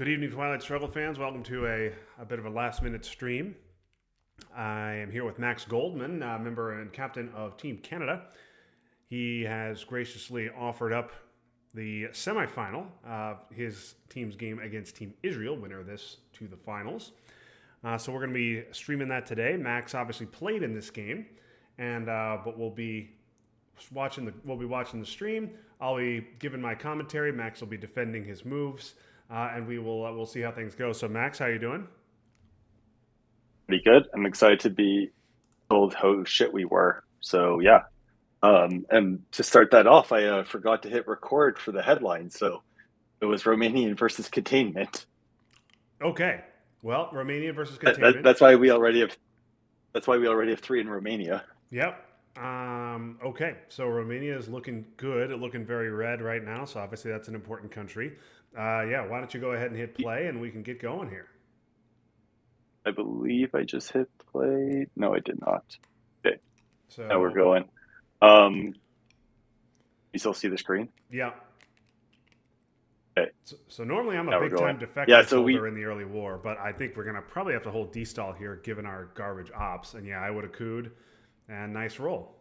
Good evening, Twilight Struggle fans. Welcome to a bit of a last minute stream. I am here with Max Goldman, member and captain of Team Canada. He has graciously offered up the semifinal of his team's game against Team Israel, winner of this, to the finals. So we're going to be streaming that today. Max obviously played in this game, and but we'll be watching the stream. I'll be giving my commentary. Max will be defending his moves. And we'll see how things go. So, Max, how you doing? Pretty good. I'm excited to be told how shit we were. So yeah. And to start that off, I forgot to hit record for the headline. So it was Romanian versus containment. Okay. Well, Romania versus That, containment. that's why we already have. That's why we already have three in Romania. Yep. Okay. So Romania is looking good. It's looking very red right now. So obviously that's an important country. Yeah. Why don't you go ahead and hit play and we can get going here. I believe I just hit play. No, I did not. Okay, now we're So going. You still see the screen? yeah. Okay, So normally I'm a now we're big time going. Yeah. defectors So holder we. in the early war, but I think we're gonna probably have to hold D-stall here given our garbage ops. And yeah, I would have cooed. And nice roll.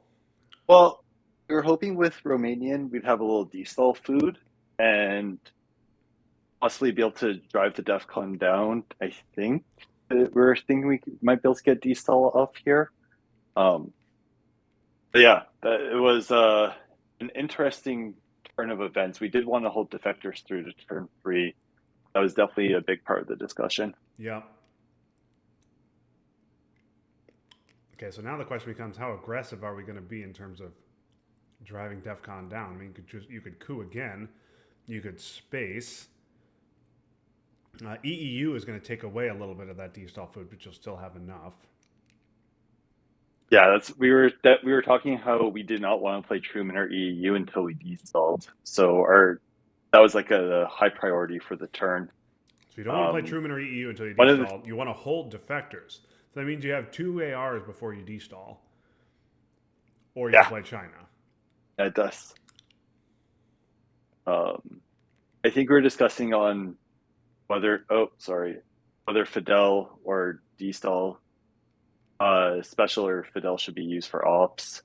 Well, we were hoping with Romanian we'd have a little D-stall food and possibly be able to drive the DEFCON down. I think we're thinking we might be able to get D-stall up here. Um, but yeah, it was an interesting turn of events. We did want to hold defectors through to turn three. That was definitely a big part of the discussion. Yeah. Okay, so now the question becomes: how aggressive are we going to be in terms of driving DEFCON down? I mean, you could coup again, you could space. EEU is going to take away a little bit of that D-stall food, but you'll still have enough. Yeah, we were talking how we did not want to play Truman or EEU until we de-stalled. So our that was like a high priority for the turn. So you don't want to play Um, Truman or EEU until you one of the de-stall. You want to hold defectors. So that means you have two ARs before you de-stall, or you can yeah, play China. it does. I think we are discussing on whether Fidel or D-stall special or Fidel should be used for ops.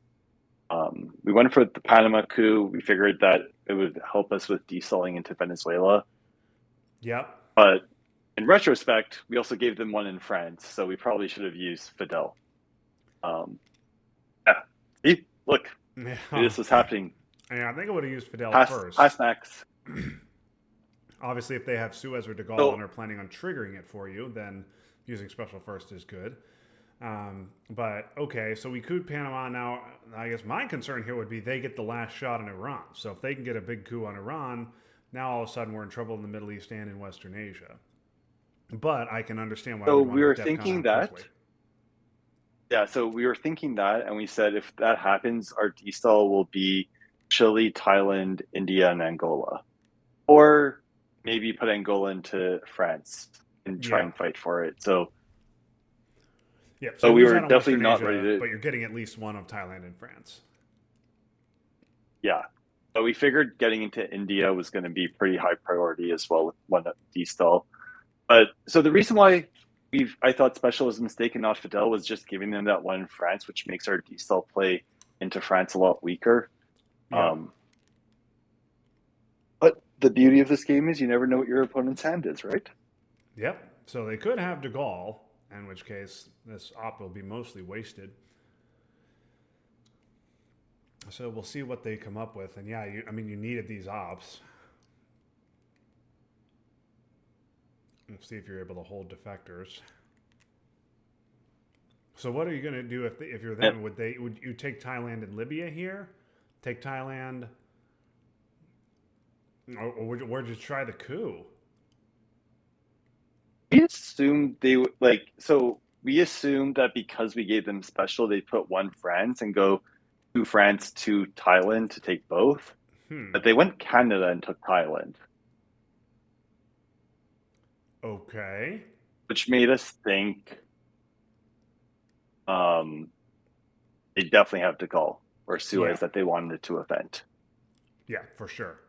We went for the Panama coup. We figured that it would help us with D-stalling into Venezuela. Yep. But in retrospect, we also gave them one in France, so we probably should have used Fidel. Um, yeah, see, look, Yeah. this was happening. Yeah, I think I would have used Fidel Pass first. Max. Obviously, if they have Suez or De Gaulle and So are planning on triggering it for you, then using special first is good. But okay, so we could Panama now. I guess my concern here would be they get the last shot on Iran. So if they can get a big coup on Iran, now all of a sudden we're in trouble in the Middle East and in Western Asia. But I can understand why so we'd want we to were get DEFCON thinking out quickly. that. Yeah, so we were thinking that, and we said if that happens, our D-stall will be Chile, Thailand, India, and Angola. Or maybe put Angola into France and try Yeah, and fight for it. So, yeah. So so you we lose were out on definitely Western not ready Asia, to, but you're getting at least one of Thailand and France. yeah. But we figured getting into India was going to be pretty high priority as well with one D-stall. But so the reason why I thought special was a mistake and not Fidel was just giving them that one in France, which makes our D-stall play into France a lot weaker. Yep. Um, but the beauty of this game is you never know what your opponent's hand is, right? Yep. So they could have De Gaulle, in which case this op will be mostly wasted. So we'll see what they come up with. And yeah, I mean, you needed these ops. Let's see if you're able to hold defectors. So what are you going to do if you're And them? Would you take Thailand and Libya here? Take Thailand, or would you try the coup? we assumed they would like so we assumed that because we gave them special, they put one France and go to France to Thailand to take both. Hmm. But they went Canada and took Thailand, Okay. which made us think um, they definitely have De Gaulle or Yeah. Suez that they wanted to event. Yeah, for sure.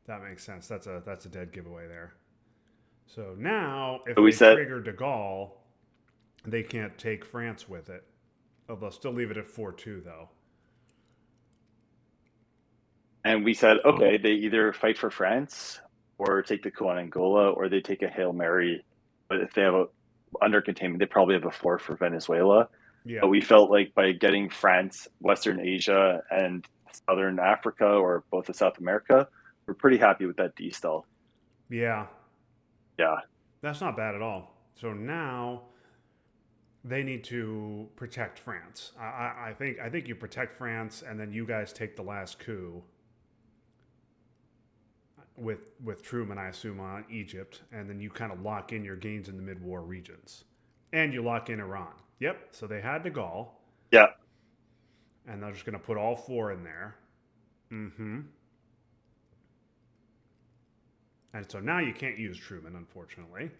That makes sense. That's a dead giveaway there. So now, if So we they said, trigger de Gaulle, they can't take France with it. Oh, they'll still leave it at 4-2, though. okay, they either fight for France or take the coup on Angola, or they take a Hail Mary. But if they have a under containment, they probably have a four for Venezuela. Yeah. But we felt like by getting France, Western Asia, and Southern Africa, or both of South America, we're pretty happy with that D stall. Yeah. Yeah, That's not bad at all. So now they need to protect France. I think you protect France, and then you guys take the last coup with Truman, I assume, on Egypt, and then you kind of lock in your gains in the mid-war regions, and you lock in Iran. Yep. So they had de Gaulle, yeah. and they're just going to put all four in there. Mm-hmm. And so now you can't use Truman, unfortunately.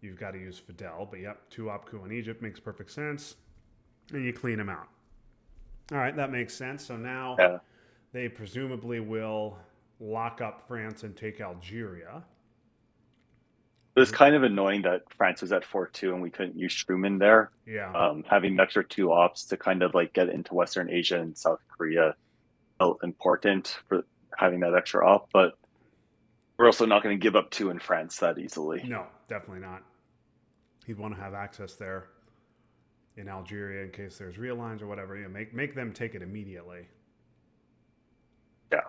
You've got to use Fidel, but yep, two op coup in Egypt makes perfect sense, and you clean them out. All right, that makes sense. So now Yeah. they presumably will lock up France and take Algeria. It was kind of annoying that France was at 4-2 and we couldn't use Truman there. Yeah, Having an extra two ops to kind of like get into Western Asia and South Korea felt important for having that extra op, but we're also not going to give up two in France that easily. no, definitely not. He'd want to have access there in Algeria in case there's real lines or whatever. Make them take it immediately. Yeah.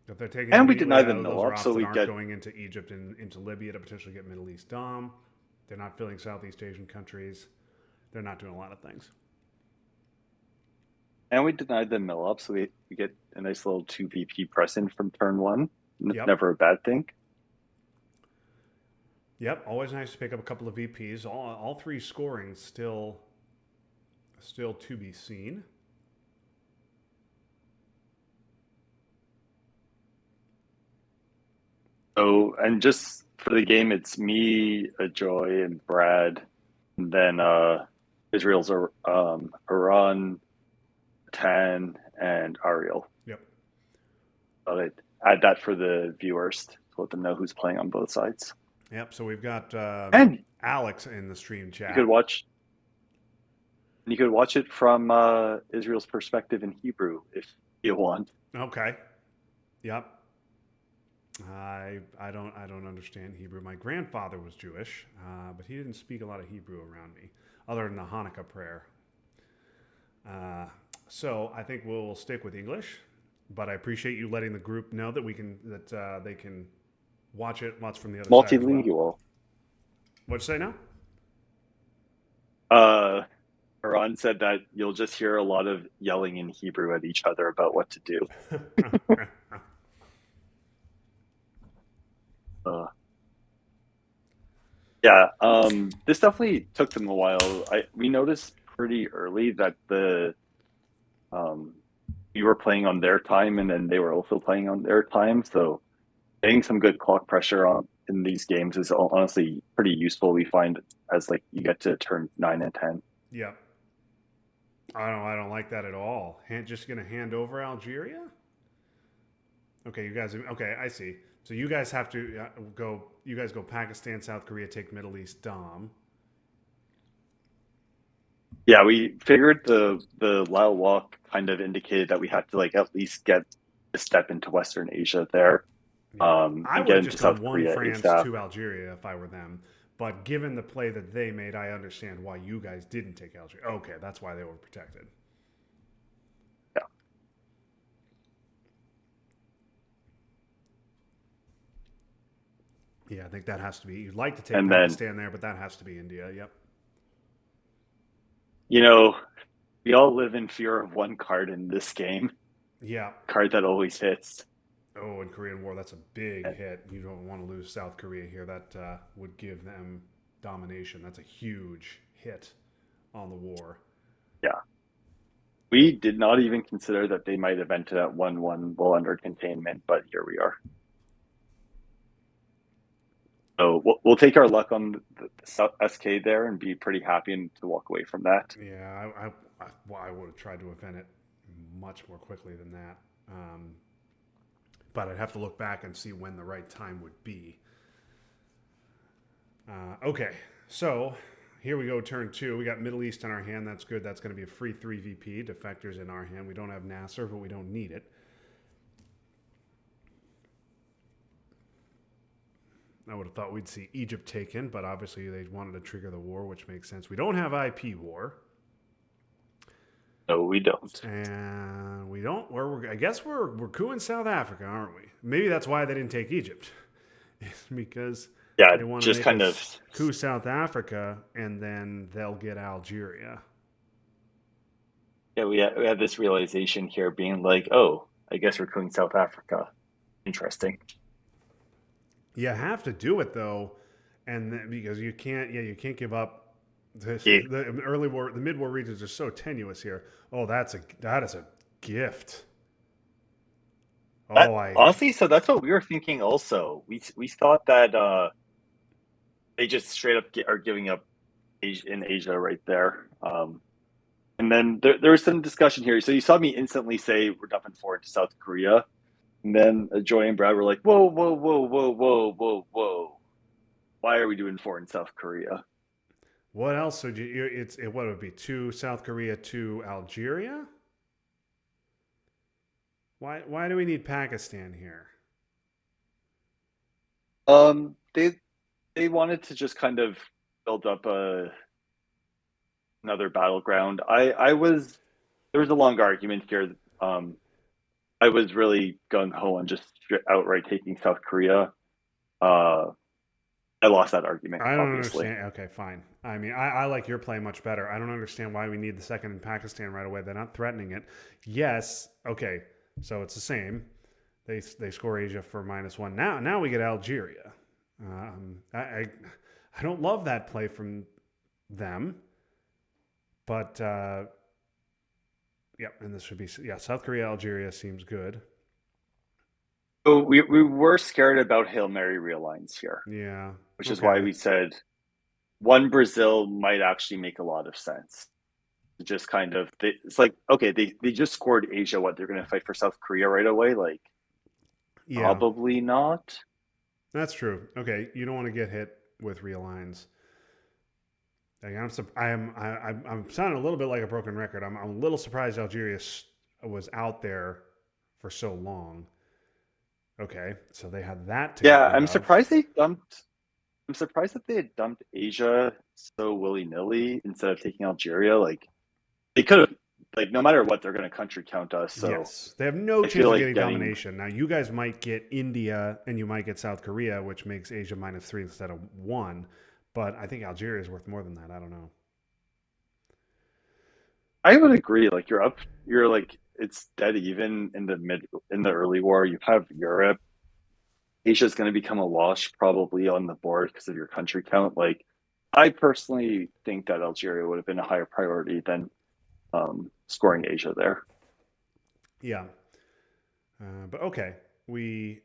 If they're taking it And we immediately, deny the mill those are up, ops so that we aren't get going into Egypt and into Libya to potentially get Middle East Dom. They're not filling Southeast Asian countries. They're not doing a lot of things. and we denied the mill up, so we get a nice little two VP press in from turn one. Yep. Never a bad thing. Yep. Always nice to pick up a couple of VPs. All three scoring still to be seen. So, and just for the game, it's me, Joy, and Brad, and then Israel's Iran, Tan, and Ariel. Yep. So I'd add that for the viewers to let them know who's playing on both sides. Yep. So we've got And Alex in the stream you could chat. watch you could watch it from Israel's perspective in Hebrew if you want. Okay. Yep. I don't understand Hebrew. My grandfather was Jewish, but he didn't speak a lot of Hebrew around me, other than the Hanukkah prayer. Uh, so I think we'll stick with English, but I appreciate you letting the group know that they can watch from the other side as well. Multilingual. What'd you say now? Uh, Iran said that you'll just hear a lot of yelling in Hebrew at each other about what to do. Uh, yeah, this definitely took them a while. We noticed pretty early that the um, we were playing on their time, and then they were also playing on their time. So getting some good clock pressure on in these games is honestly pretty useful. We find as like you get to turn 9 and 10. Yeah, I don't like that at all. Just gonna hand over Algeria? Okay, you guys. Okay, I see. So you guys have to go. You guys go Pakistan, South Korea, take Middle East, Dom. Yeah, we figured the Lao walk kind of indicated that we had to like at least get a step into Western Asia there, Yeah, I and would get have into just gone South one Korea France, ASAP. two Algeria if I were them. But given the play that they made, I understand why you guys didn't take Algeria. Okay, that's why they were protected. Yeah, Yeah, I think that has to be. You'd like to take and then Pakistan there, but that has to be India. Yep. you know we all live in fear of one card in this game, Yeah. card that always hits. Oh, in Korean War, that's a big And hit. You don't want to lose South Korea here. That would give them domination. That's a huge hit on the war. yeah, we did not even consider that they might have entered at 1-1 while under containment, but here we are. So we'll take our luck on the SK there and be pretty happy and to walk away from that. Yeah, I would have tried to event it much more quickly than that. But I'd have to look back and see when the right time would be. Okay, so here we go, turn two. We got Middle East in our hand. That's good. That's going to be a free 3 VP. Defectors in our hand. We don't have Nasser, but we don't need it. I would have thought we'd see Egypt taken, but obviously they wanted to trigger the war, which makes sense. We don't have IP war. No, we don't. And we don't. I guess we're cooing South Africa, aren't we? Maybe that's why they didn't take Egypt. It's because Yeah, they want to just make kind of. us coup South Africa, and then they'll get Algeria. Yeah, we had this realization here, being like, oh, I guess we're going South Africa. Interesting. You have to do it though, and because you can't. Yeah, you can't give up. Yeah, The early war, the mid war regions are so tenuous here. Oh, that is a gift. that Oh, I honestly, so that's what we were thinking. Also, we thought that they just straight up are giving up in Asia right there. And then there was some discussion here. So you saw me instantly say we're dumping forward to South Korea. And then Joy and Brad were like, whoa, whoa, whoa, whoa, whoa, whoa, whoa. Why are we doing four in South Korea? what else would you? What would it be? To South Korea to Algeria? Why do we need Pakistan here? They wanted to just kind of build up another battleground. I was there was a long argument here. Um, I was really gung ho on just outright taking South Korea. Uh, I lost that argument, I don't obviously. understand. Okay, fine. I mean, I like your play much better. I don't understand why we need the second in Pakistan right away. They're not threatening it. Yes. Okay. So it's the same. They score Asia for -1. Now we get Algeria. I don't love that play from them, but yeah. And this should be South Korea Algeria seems good. So we were scared about Hail Mary realigns here, Yeah. which is why Okay. we said one Brazil might actually make a lot of sense. Just kind of, it's like, okay, they just scored Asia. What, they're going to fight for South Korea right away? Like, Yeah, probably not. that's true. Okay, you don't want to get hit with realigns. Like, I'm sounding a little bit like a broken record. I'm a little surprised Algeria was out there for so long. Okay, so they had that to get Yeah, rid of. I'm surprised that they had dumped Asia so willy nilly instead of taking Algeria. Like, they could have, like, no matter what, they're going to country count us. So Yes, they have no I feel chance of like getting getting, domination. Now, you guys might get India and you might get South Korea, which makes Asia -3 instead of 1. But I think Algeria is worth more than that. I don't know. I would agree. Like, you're like, it's dead even in the early war. You have Europe. Asia's going to become a wash probably on the board because of your country count. Like, I personally think that Algeria would have been a higher priority than scoring Asia there. Yeah, but okay, we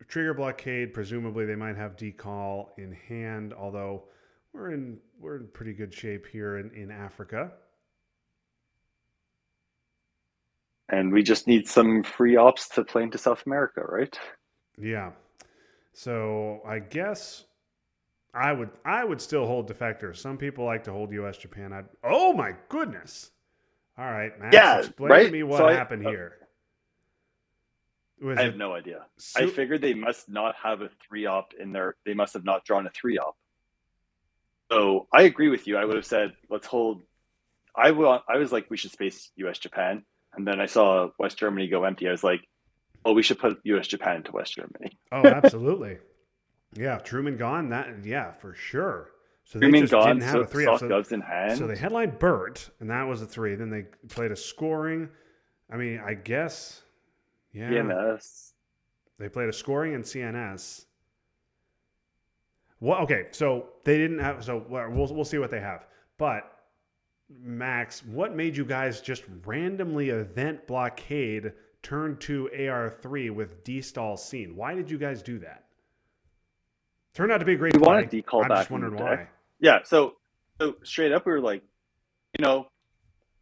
trigger blockade. Presumably, they might have decall in hand. Although we're in pretty good shape here in Africa. And we just need some free ops to play into South America, right? Yeah. So I guess I would still hold defectors. Some people like to hold U.S. Japan. Oh my goodness! All right, Max, Yeah, explain to right. me what So happened here. Was I have it no idea. I so? figured they must not have a three op in there. They must have not drawn a three op. So I agree with you. I would have said, let's hold. I was like, we should space U.S. Japan, and then I saw West Germany go empty. I was like, oh, we should put U.S. Japan into West Germany. Oh, absolutely. Yeah, Truman gone. Yeah, for sure. So they Freeman just didn't gone, have so a three up. soft So gloves in so hand. they headlined Burt, and that was a three. Then they played a scoring. I mean, I guess, yeah, EMS. they played a scoring and CNS. Well, okay, so they didn't have. So we'll see what they have. But Max, what made you guys just randomly event blockade turn to AR3 with D stall scene? Why did you guys do that? Turned out to be a great We play. want to decall I'm just back in the wondering deck. why. Yeah, so straight up, we were like, you know,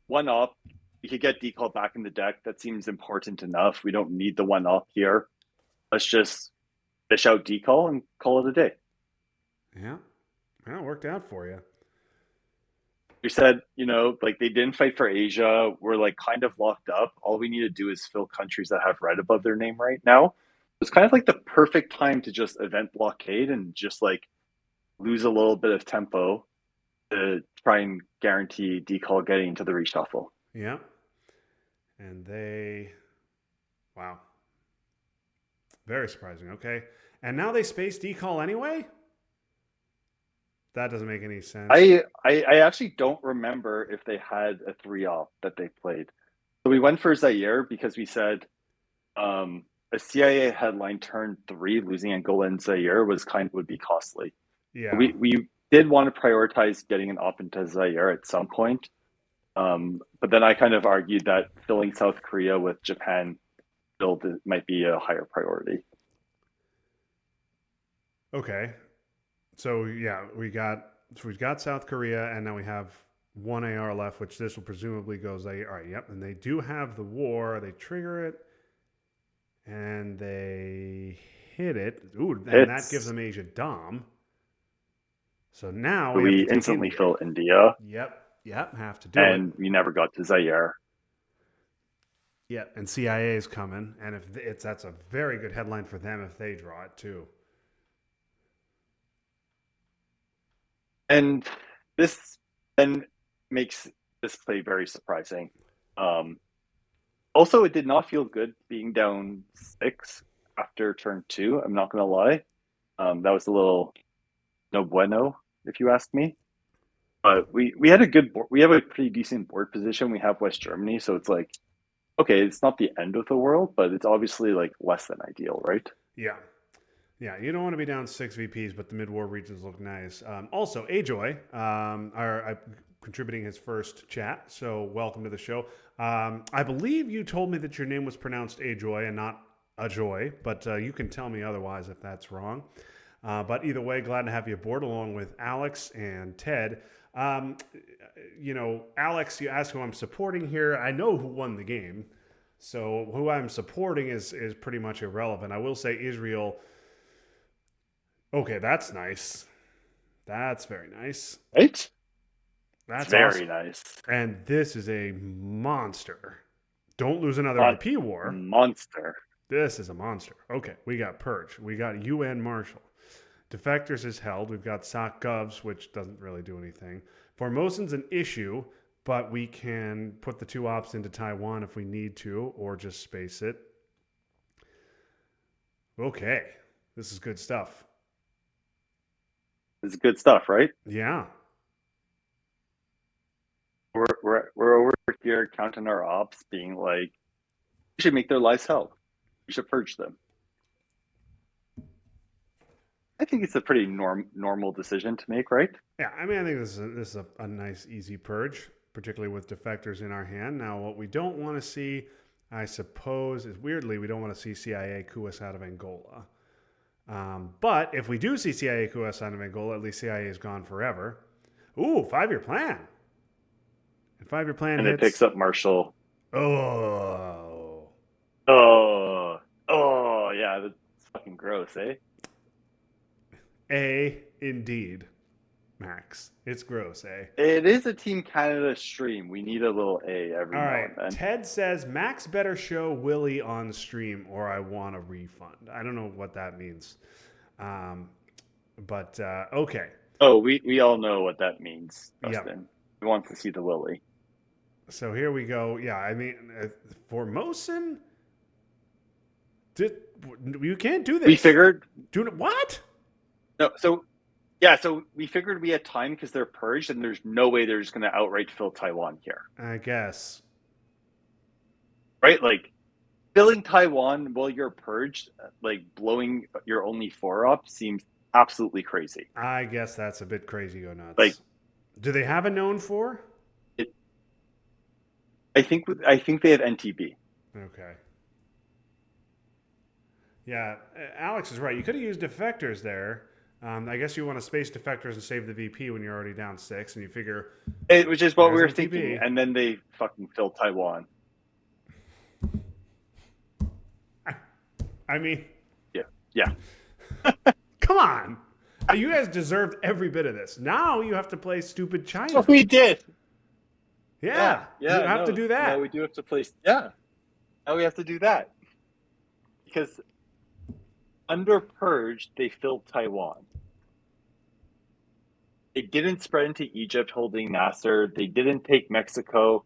one op. We could get decall back in the deck. That seems important enough. We don't need the one op here. Let's just fish out decall and call it a day. Yeah. Well, it worked out for you. We said, like they didn't fight for Asia. We're like kind of locked up. All we need to do is fill countries that have red above their name right now. It's kind of like the perfect time to just event blockade and just like lose a little bit of tempo to try and guarantee decall getting into the reshuffle. Yeah. And wow, very surprising. Okay. And now they space decall anyway? That doesn't make any sense. I actually don't remember if they had a 3-off that they played. So we went for Zaire because we said a CIA headline turn 3 losing Angola and Zaire was kind of would be costly. Yeah. We did want to prioritize getting an op into Zaire at some point. But then I kind of argued that filling South Korea with Japan build might be a higher priority. Okay. So yeah, we've got South Korea, and now we have one AR left, which this will presumably go Zaire. All right. Yep. And they do have the war. They trigger it, and they hit it. Ooh, and that gives It's them Asia Dom. So now we have to we take instantly India. fill India, Yep. Yep. Have to do it. and we never got to Zaire. Yep. And CIA is coming, and if it's that's a very good headline for them if they draw it too. And this then makes this play very surprising. Um, Also, it did not feel good being down 6 after turn 2. I'm not going to lie. That was a little no bueno, if you ask me. But we had a good board. We have a pretty decent board position. We have West Germany, so it's like okay, it's not the end of the world, but it's obviously like less than ideal, right? Yeah. Yeah, you don't want to be down 6 VPs, but the mid-war regions look nice. Also, Ajoy are contributing his first chat, so welcome to the show. I believe you told me that your name was pronounced Ajoy and not Ajoy, but you can tell me otherwise if that's wrong. But either way, glad to have you aboard along with Alex and Ted. Alex, you asked who I'm supporting here. I know who won the game, so who I'm supporting is pretty much irrelevant. I will say Israel. Okay, that's nice. That's very nice. Right? It's That's very awesome. nice. And this is a monster. Don't lose another On IP war. monster. This is a monster. Okay, we got Purge. We got UN Marshal. Defectors is held. We've got SOC Govs, which doesn't really do anything. Formosan's an issue, but we can put the 2 ops into Taiwan if we need to, or just space it. Okay, this is good stuff. It's good stuff, right? Yeah. We're over here counting our ops, being like, we should make their lives hell. We should purge them. I think it's a pretty normal decision to make, right? Yeah, I mean, I think this is a nice, easy purge, particularly with defectors in our hand. Now, what we don't want to see, I suppose, is weirdly, we don't want to see CIA coup us out of Angola. But if we do see CIA coup us out of Angola, at least CIA is gone forever. Ooh, 5-year plan. And 5-year plan And hits. it picks up Marshall. Oh. Yeah, that's fucking gross, eh? Indeed, Max. It's gross, eh? It is a Team Canada stream. We need a little A every All now right. and then. Ted says Max better show Willie on stream or I want a refund. I don't know what that means. But okay. Oh, we all know what that means, Justin. Yep. He wants to see the Willie. So here we go. Yeah, I mean, Formosan, you can't do this. We figured. What? No, so we figured we had time because they're purged, and there's no way they're just going to outright fill Taiwan here. I guess. Right? Like, filling Taiwan while you're purged, like blowing your only 4-op seems absolutely crazy. I guess that's a bit crazy, go nuts. Like, do they have a known for? I think they have NTB. Okay. Yeah, Alex is right. You could have used defectors there. I guess you want to space defectors and save the VP when you're already down 6, and you figure... Which is what we were NTB. thinking, and then they fucking filled Taiwan. I mean... Yeah. Come on! You guys deserved every bit of this. Now you have to play stupid Oh, China. we did. Yeah, Yeah, you yeah, have to no. do Now that. we do have to place. Yeah, now we have to do that because under Purge they filled Taiwan. They didn't spread into Egypt holding Nasser. They didn't take Mexico.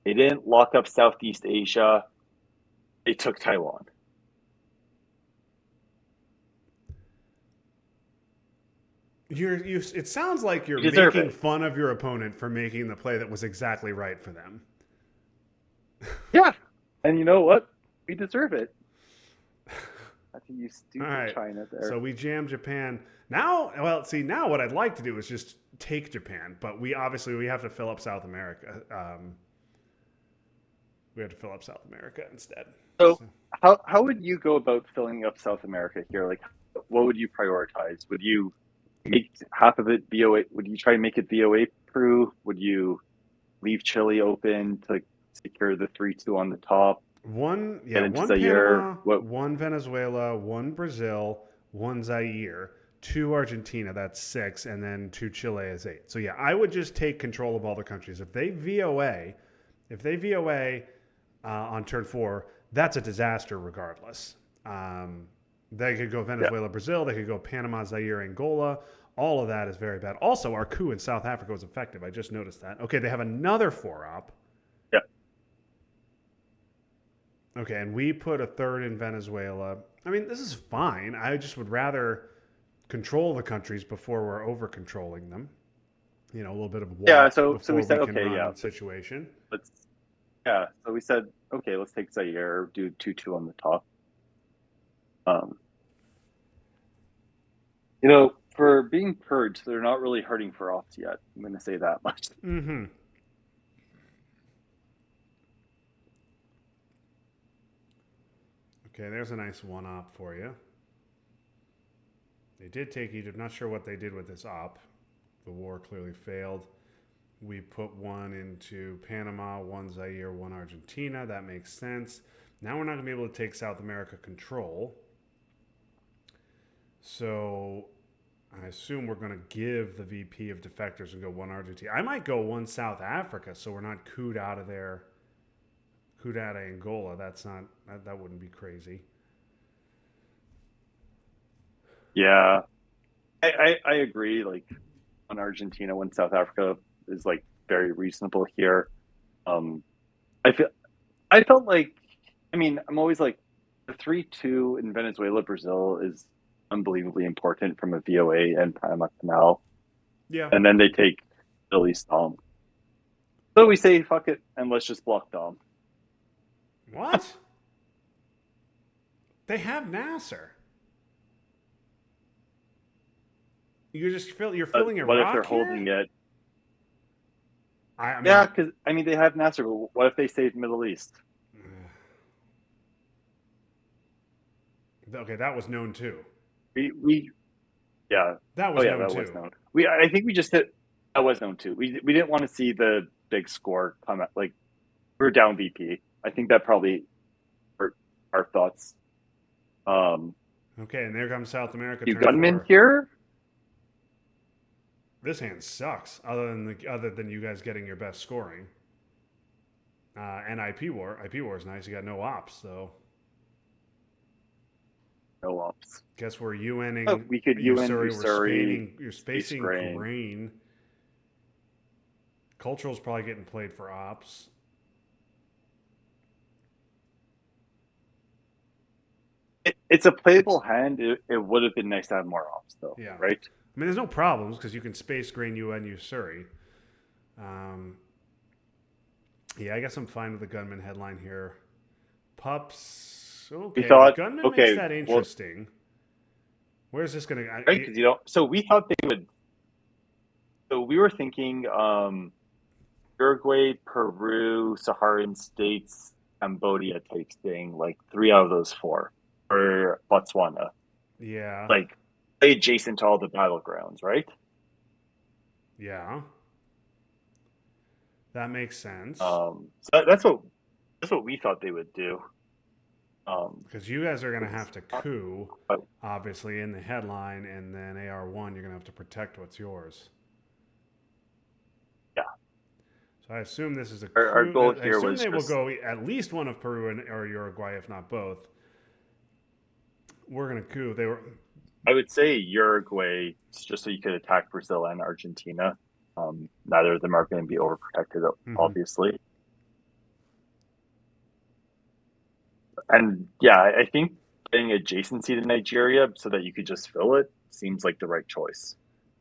They didn't lock up Southeast Asia. They took Taiwan. It sounds like you're We deserve making it. fun of your opponent for making the play that was exactly right for them. Yeah. And you know what? We deserve it. Have to use All stupid right. China there. So we jam Japan. Now, well, see, now what I'd like to do is just take Japan, but we have to fill up South America. We have to fill up South America instead. So So, how would you go about filling up South America here? Like what would you prioritize? Would you make half of it VOA? Would you try and make it VOA Peru? Would you leave Chile open to secure the 3-2 on the top? Get into one Zaire? Panama, What one Venezuela, one Brazil, one Zaire, two Argentina. That's six, and then two Chile is eight. So yeah, I would just take control of all the countries. If they VOA on turn four, that's a disaster regardless. They could go yeah, Venezuela, Brazil. They could go Panama, Zaire, Angola. All of that is very bad. Also, our coup in South Africa was effective. I just noticed that. Okay, they have another four op. yeah. Okay, and we put a third in Venezuela. I mean, this is fine. I just would rather control the countries before we're over controlling them. You know, a little bit of Yeah, walk so we before we said can okay, yeah. run situation. Let's yeah, so we said okay, let's take Zaire, do 2-2 on the top. Um for being purged, they're not really hurting for ops yet. I'm going to say that much. Mm-hmm. Okay, there's a nice one op for you. They did take Egypt. Not sure what they did with this op. The war clearly failed. We put one into Panama, one Zaire, one Argentina. That makes sense. Now we're not going to be able to take South America control. So I assume we're going to give the VP of defectors and go one Argentina. I might go one South Africa so we're not cooed out of there. Cooed out of Angola. That wouldn't be crazy. Yeah, I agree. Like on Argentina, when South Africa is like very reasonable here. Um, I feel I felt like I mean I'm always like the 3-2 in Venezuela Brazil is unbelievably important from a VOA and Panama Canal, Yeah. and then they take Philly's Dom. So we say fuck it and let's just block Dom. What? They have Nasser. You're But filling what if they're Iraq here? holding it? I Yeah, mean, because I mean they have Nasser. But what if they save Middle East? okay, that was known too. We yeah. That Oh was yeah, known that was too. known. I think we just hit that was known too. We didn't want to see the big score come at like we're down VP. I think that probably hurt our thoughts. Um Okay, and there comes South America, you turn gunman four. here? This hand sucks. Other than you guys getting your best scoring. And IP War is nice. You got no ops, so No ops. guess we're Oh, UNing we could UN Usuri. Usuri, You're Space spacing Grain. grain. Cultural's probably getting played for ops. It's a playable hand. It would have been nice to have more ops though, Yeah. right? I mean, there's no problems because you can space grain UN Usuri. Um, yeah, I guess I'm fine with the gunman headline here. Pups. We Okay, the thought, gunman makes okay, that well, interesting. Where's this going right? to? Because so we thought they would. So we were thinking Uruguay, Peru, Saharan states, Cambodia type thing, like three out of those four, or Botswana, Yeah, like adjacent to all the battlegrounds, right? yeah, that makes sense. So that's what we thought they would do. Because you guys are going to It's have to not, coup, but obviously, in the headline, and then AR1, you're going to have to protect what's yours. yeah, So I assume this is a our coup. goal I here assume was they will just, go at least one of Peru or Uruguay, if not both. We're going to coup. They were, I would say Uruguay, just so you could attack Brazil and Argentina. Neither of them are going to be overprotected, mm-hmm. obviously. And yeah, I think getting adjacency to Nigeria so that you could just fill it seems like the right choice.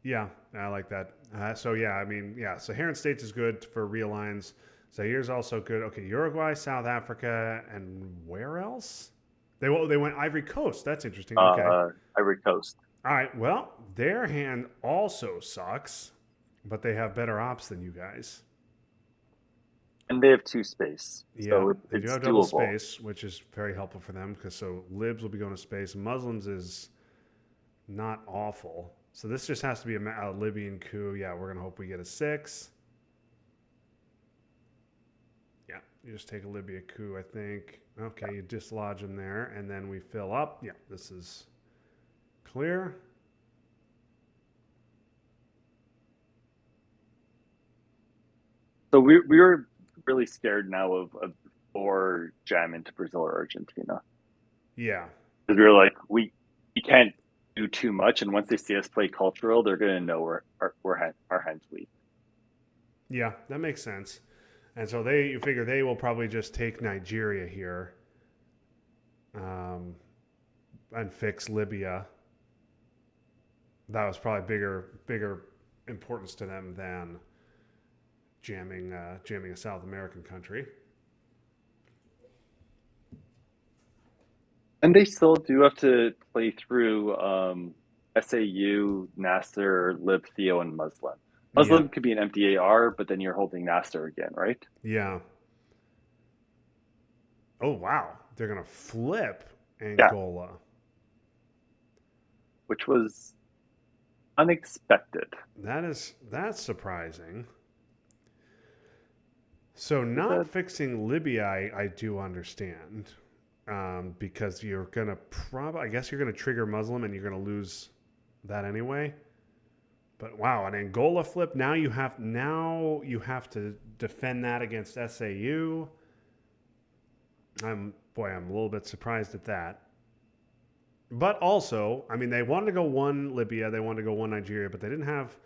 Yeah, I like that. So yeah, I mean, yeah, Saharan states is good for realigns. Zaire's also good. Okay, Uruguay, South Africa, and where else? They went Ivory Coast. That's interesting. Okay. Ivory Coast. All right. Well, their hand also sucks, but they have better ops than you guys. And they have two space, Yeah, so they do it's have double doable. space, which is very helpful for them because so libs will be going to space. Muslims is not awful. So this just has to be a Libyan coup. Yeah, we're gonna hope we get a six. Yeah, you just take a Libya coup, I think. Okay, you dislodge them there, and then we fill up. Yeah, this is clear. So we were really scared now of or jam into Brazil or Argentina Yeah, because we were like we can't do too much, and once they see us play cultural, they're gonna know our hands weak. yeah, that makes sense. And so you figure they will probably just take Nigeria here, um, and fix Libya. That was probably bigger importance to them than jamming a South American country. And they still do have to play through SAU, Nasser, Lib, Theo, and Muslim. Yeah, Muslim could be an MDAR, but then you're holding Nasser again, right? yeah. Oh wow, they're gonna flip Yeah, Angola. which was unexpected. That's surprising. So Is not that fixing Libya, I do understand, because you're gonna I guess you're gonna trigger Muslim and you're gonna lose that anyway. But wow, an Angola flip. Now you have to defend that against SAU. I'm a little bit surprised at that. But also, I mean, they wanted to go one Libya, they wanted to go one Nigeria, but they didn't have.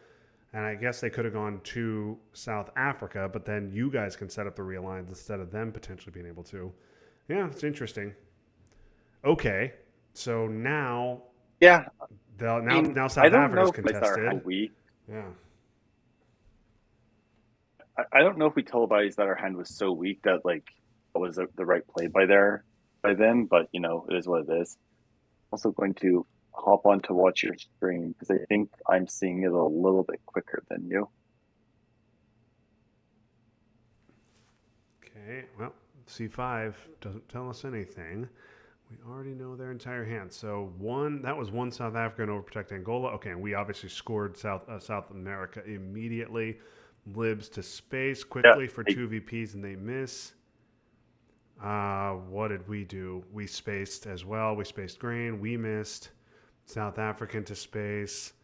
And I guess they could have gone to South Africa, but then you guys can set up the realigns instead of them potentially being able to. Yeah, it's interesting. Okay, so now yeah. I mean, now I South don't know Africa's if my our contested. hand we Yeah, I don't know if we televised that our hand was so weak that like it was the right play by them, but you know, it is what it is. Also going to hop on to watch your stream because I think I'm seeing it a little bit quicker than you. okay, well, C5 doesn't tell us anything. We already know their entire hand. So that was one South African overprotect Angola. Okay, and we obviously scored South America immediately. Libs to space Yeah, quickly for two VPs and they miss. What did we do? We spaced as well. We spaced green. We missed. South African to space.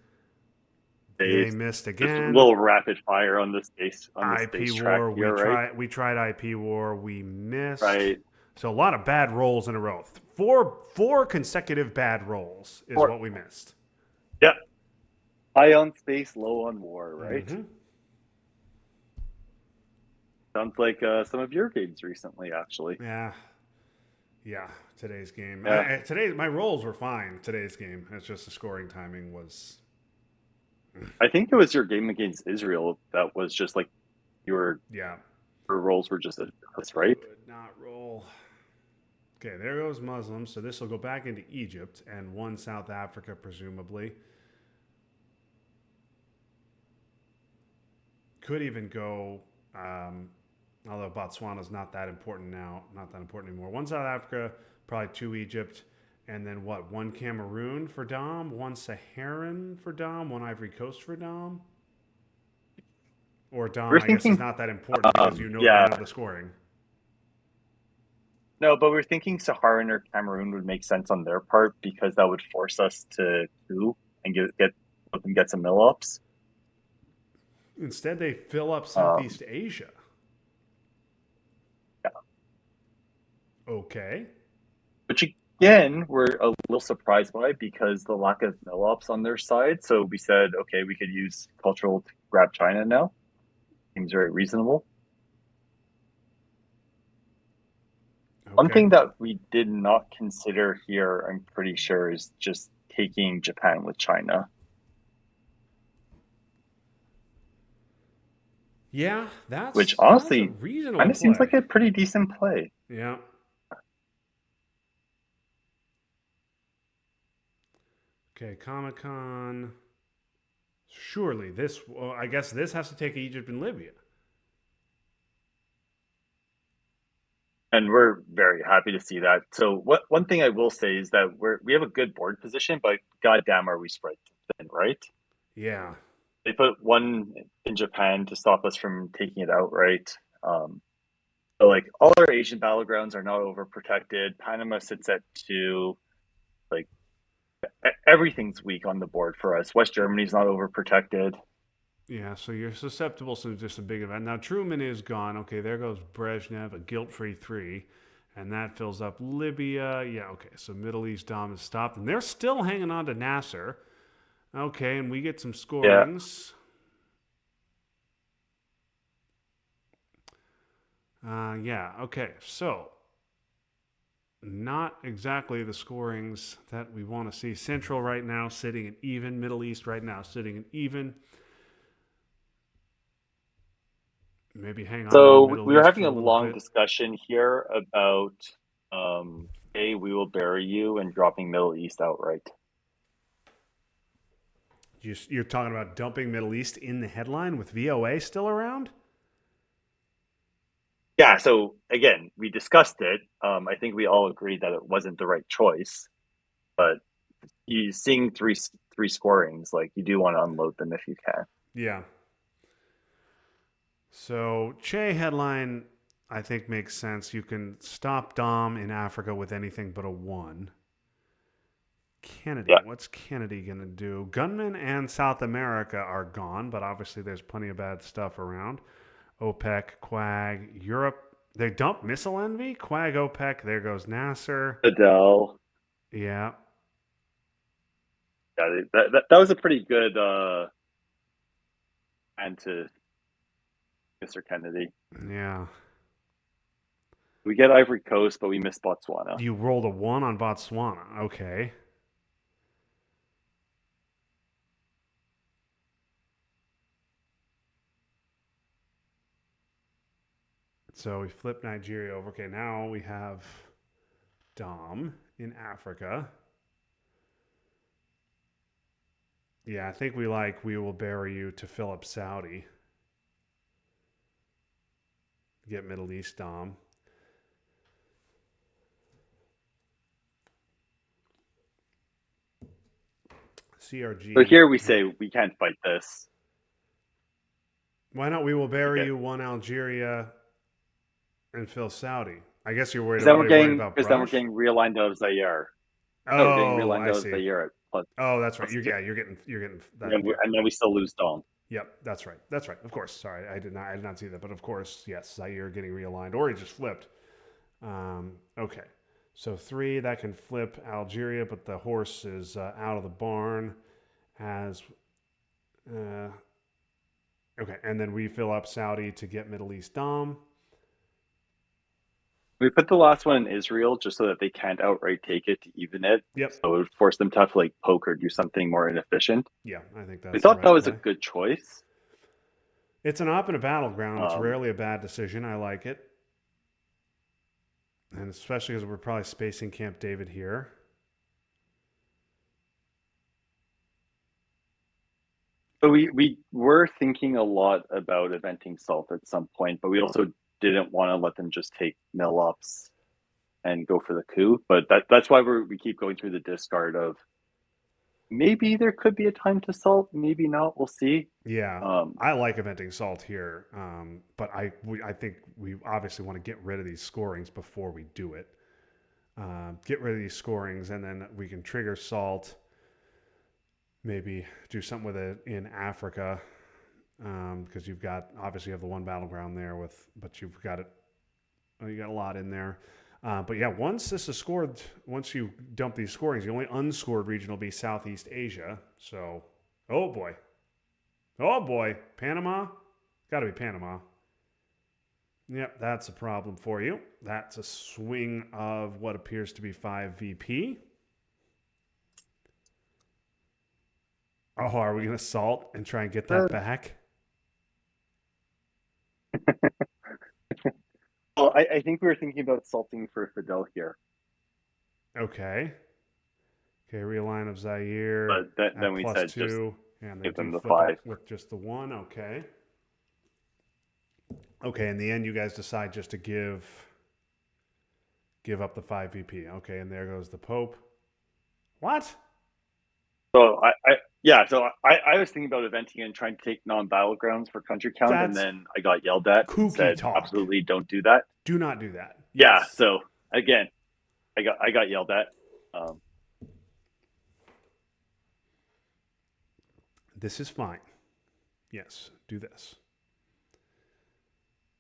They missed just a again. little rapid fire on the IP space track war. here, right? We tried IP war. We missed. Right. So a lot of bad rolls in a row. Four consecutive bad rolls is Or what we missed. yeah, high on space, low on war, right? Mm-hmm. Sounds like some of your games recently, actually. Yeah, yeah. Today's game. Yeah, Today my rolls were fine. Today's game. It's just the scoring timing was. I think it was your game against Israel that was just like your Yeah. your roles were just that's right. Could not roll. Okay, there goes Muslims. So this will go back into Egypt and one South Africa, presumably. Could even go, although Botswana's not that important now, not that important anymore. One South Africa, probably two Egypt, and then what? One Cameroon for Dom, one Saharan for Dom, one Ivory Coast for Dom. Or Dom, We're I guess, is thinking, not that important because you yeah, know the scoring. No, but we're thinking Saharan or Cameroon would make sense on their part because that would force us to coup and let them get some mill ups. Instead, they fill up Um, Southeast Asia. yeah. Okay. Which again, we're a little surprised by because the lack of mill ups on their side. So we said, okay, we could use cultural to grab China now. Seems very reasonable. One Okay. thing that we did not consider here, I'm pretty sure, is just taking Japan with China, Yeah, which that's a honestly reasonable kind of seems play. like a pretty decent play. Yeah. Okay, Comic Con. Surely this. Well, I guess this has to take Egypt and Libya. And we're very happy to see that. So one thing I will say is that we have a good board position, but goddamn are we spread thin, right? Yeah. They put one in Japan to stop us from taking it outright. So like all our Asian battlegrounds are not overprotected. Panama sits at two. Like everything's weak on the board for us. West Germany's not overprotected. Yeah, so you're susceptible to just a big event. Now Truman is gone. Okay, there goes Brezhnev, a guilt-free three, and that fills up Libya. Yeah, okay. So Middle East Dom is stopped, and they're still hanging on to Nasser. Okay, and we get some Yeah. scorings. Yeah, okay. So not exactly the scorings that we want to see. Central right now sitting at even. Middle East right now sitting at even. Maybe hang on to the So Middle we were East having for a a little long bit. discussion here about hey, we will bury you and dropping Middle East outright. You're talking about dumping Middle East in the headline with VOA still around? Yeah, so again, we discussed it. I think we all agreed that it wasn't the right choice, but you seeing three scorings, like you do want to unload them if you can. Yeah. So Che headline, I think makes sense. You can stop Dom in Africa with anything but a one. Kennedy, Yeah, what's Kennedy gonna do? Gunmen and South America are gone, but obviously there's plenty of bad stuff around. OPEC, Quag, Europe. They dump missile envy. Quag, OPEC. There goes Nasser. Adele. Yeah, Yeah, that was a pretty good end to Mr. Kennedy. yeah. We get Ivory Coast, but we miss Botswana. You rolled a one on Botswana. Okay. So we flip Nigeria over. Okay, now we have Dom in Africa. Yeah, I think we will bury you to Philip Saudi. Get Middle East Dom. So CRG. here we say we can't fight this. Why not? We will bury Okay. you one Algeria and Phil Saudi. I guess you're worried. Because then What we're are you worried getting about? because then we're Brush? getting realigned out of Zaire. No, we're getting Oh, realigned I out of see. Zaire at Oh, that's right. plus You're, two. yeah, you're getting that. Yeah. And then we still lose Dom. Yep, that's right. That's right. Of course. Sorry, I did not see that. But of course, yes, Zaire getting realigned, or he just flipped. Okay, so three that can flip Algeria, but the horse is out of the barn. As uh, okay, and then we fill up Saudi to get Middle East Dom. We put the last one in Israel just so that they can't outright take it to even it. Yep. So it would force them to have to like poke or do something more inefficient. Yeah, I think We that's the thought that right was a play. good choice. It's an op in a battleground. It's Um, rarely a bad decision. I like it, and especially because we're probably spacing Camp David here. but we were thinking a lot about eventing Salt at some point, but we also didn't want to let them just take mill ups and go for the coup. But that's why we keep going through the discard of maybe there could be a time to salt, maybe not. We'll see. Yeah, Um, I like eventing salt here, but I think we obviously want to get rid of these scorings before we do it. Get rid of these scorings, and then we can trigger salt. Maybe do something with it in Africa, because you've got obviously you have the one battleground there with, but you've got it. You got a lot in there. But yeah, once this is scored, once you dump these scorings, the only unscored region will be Southeast Asia. So, oh boy, Panama, got to be Panama. Yep, that's a problem for you. That's a swing of what appears to be 5 VP. Oh, are we going to salt and try and get that uh, back? well, I think we were thinking about salting for Fidel here, Okay. Okay, realign of Zaire but then at we plus said just 2. And they give do them the flip five. up with just the 1. Okay. Okay, in the end, you guys decide just to give up the 5 VP. Okay, and there goes the Pope. What? So yeah, so I was thinking about eventing and trying to take non-battlegrounds for country count, and That's then I got yelled at and kooky said, talk. absolutely don't do that. Do not do that. Yeah, Yes. so again, I got yelled at. Um, This is fine. Yes, do this.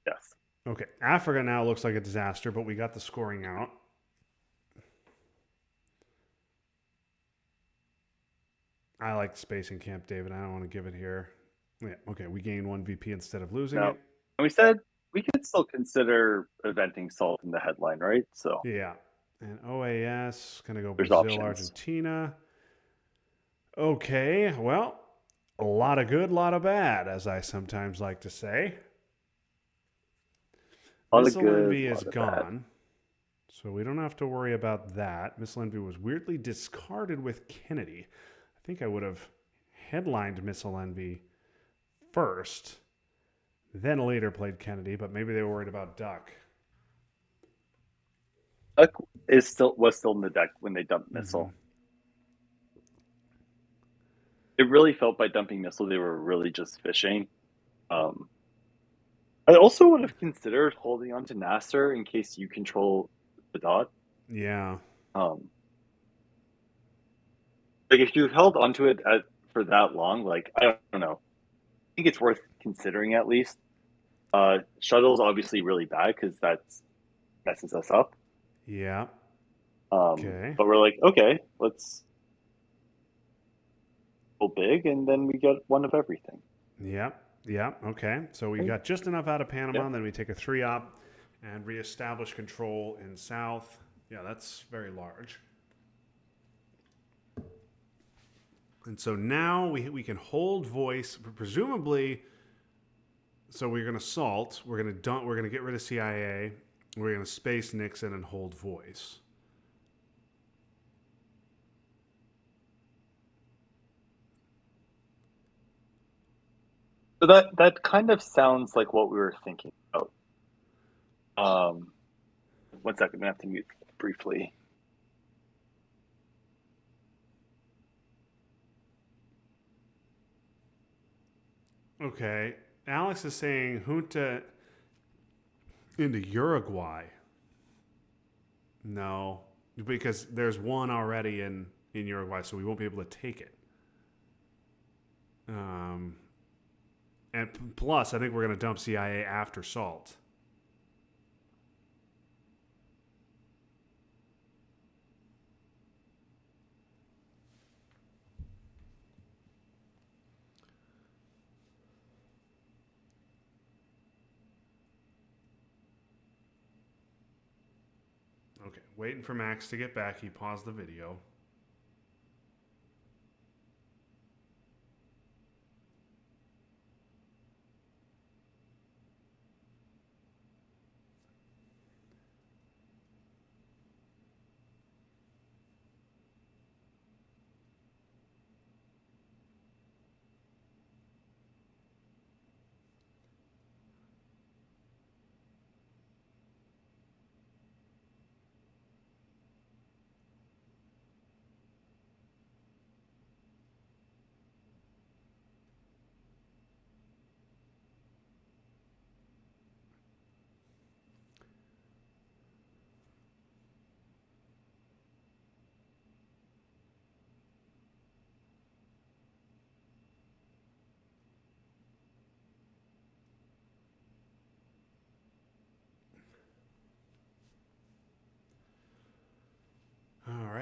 yes. Okay, Africa now looks like a disaster, but we got the scoring out. I like spacing Camp David. I don't want to give it here. Yeah, okay, we gain 1 VP instead of losing No, it. and we said we could still consider eventing salt in the headline, right? So Yeah. And OAS, gonna go there's Brazil, options. Argentina. Okay, well, a lot of good, a lot of bad, as I sometimes like to say. A lot of Missile good, Envy a is lot of bad. gone, so we don't have to worry about that. Missile Envy was weirdly discarded with Kennedy. I think I would have headlined Missile Envy first, then later played Kennedy, but maybe they were worried about Duck. Duck is still was still in the deck when they dumped Mm-hmm. missile. It really felt by dumping missile they were really just fishing. Um, I also would have considered holding on to Nasser in case you control the dot. Yeah. Um, like if you held onto it for that long, like I don't know, I think it's worth considering at least. Shuttle's obviously really bad because that's messes us up. Yeah. Okay. But we're like, okay, let's go big, and then we get one of everything. Yeah. Yeah. Okay. So we Right? got just enough out of Yeah. Panama, then we take a 3-op and reestablish control in South. Yeah, that's very large. And so now we can hold voice, presumably. So we're going to salt. We're going to dump. We're going to get rid of CIA. We're going to space Nixon and hold voice. So that kind of sounds like what we were thinking about. Um, 1 second, I'm gonna have to mute briefly. Okay. Alex is saying junta into Uruguay. No, because there's one already in Uruguay, so we won't be able to take it. Um, and plus, I think we're going to dump CIA after Salt. Okay, waiting for Max to get back. He paused the video.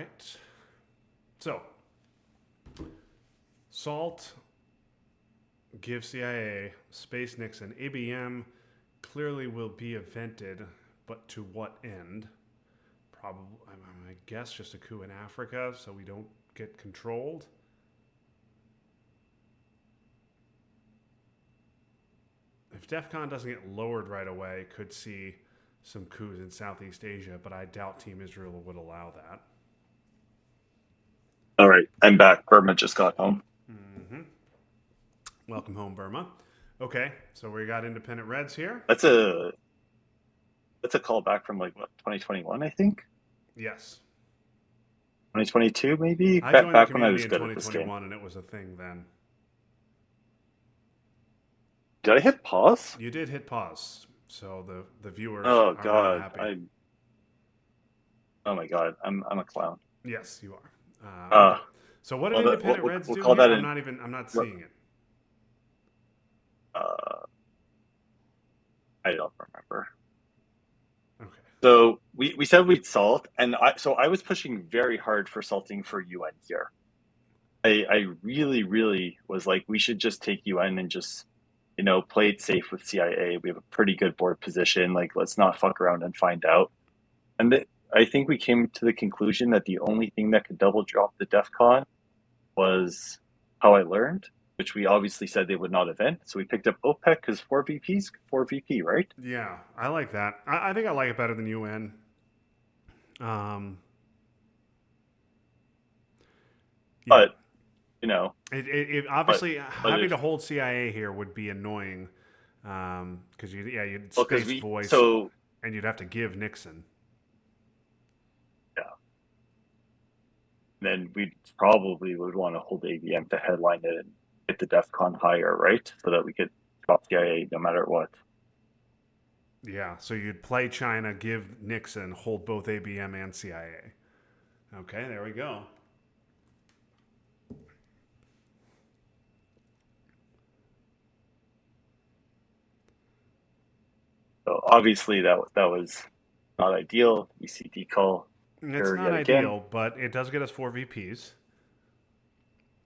right. So, SALT, give CIA, Space Nixon, ABM clearly will be evented, but to what end? Probably, I guess, just a coup in Africa so we don't get controlled. If DEFCON doesn't get lowered right away, could see some coups in Southeast Asia, but I doubt Team Israel would allow that. All right, I'm back. Burma just got home. Mm-hmm. Welcome home, Burma. Okay, so we got independent Reds here. That's a call back from like what 2021, I think. Yes. 2022, maybe I back joined the back when I community was in good at this game. 2021 and it was a thing then. Did I hit pause? You did hit pause, so the viewers Oh are not God, happy. I. Oh my God, I'm a clown. Yes, you are. Uh, Okay. So what did well, that, independent Reds we'll do call here? that I'm an. not even. I'm not seeing it. Uh, I don't remember. Okay. So we said we'd salt, and I was pushing very hard for salting for UN here. I really really was like we should just take UN and just play it safe with CIA. We have a pretty good board position. Like let's not fuck around and find out. And I think we came to the conclusion that the only thing that could double drop the DEF CON was how I learned, which we obviously said they would not event. So we picked up OPEC because four VPs, four VP, right? Yeah, I like that. I think I like it better than UN. Um, yeah. But It but obviously but having if to hold CIA here would be annoying because you'd well because space we voice so and you'd have to give Nixon. yeah, then we probably would want to hold ABM to headline it and get the DEF CON higher, right? So that we could drop CIA no matter what. Yeah, so you'd play China, give Nixon, hold both ABM and CIA. Okay, there we go. So obviously that was not ideal. ECT call It's here not yet again. ideal, but it does get us four VPs.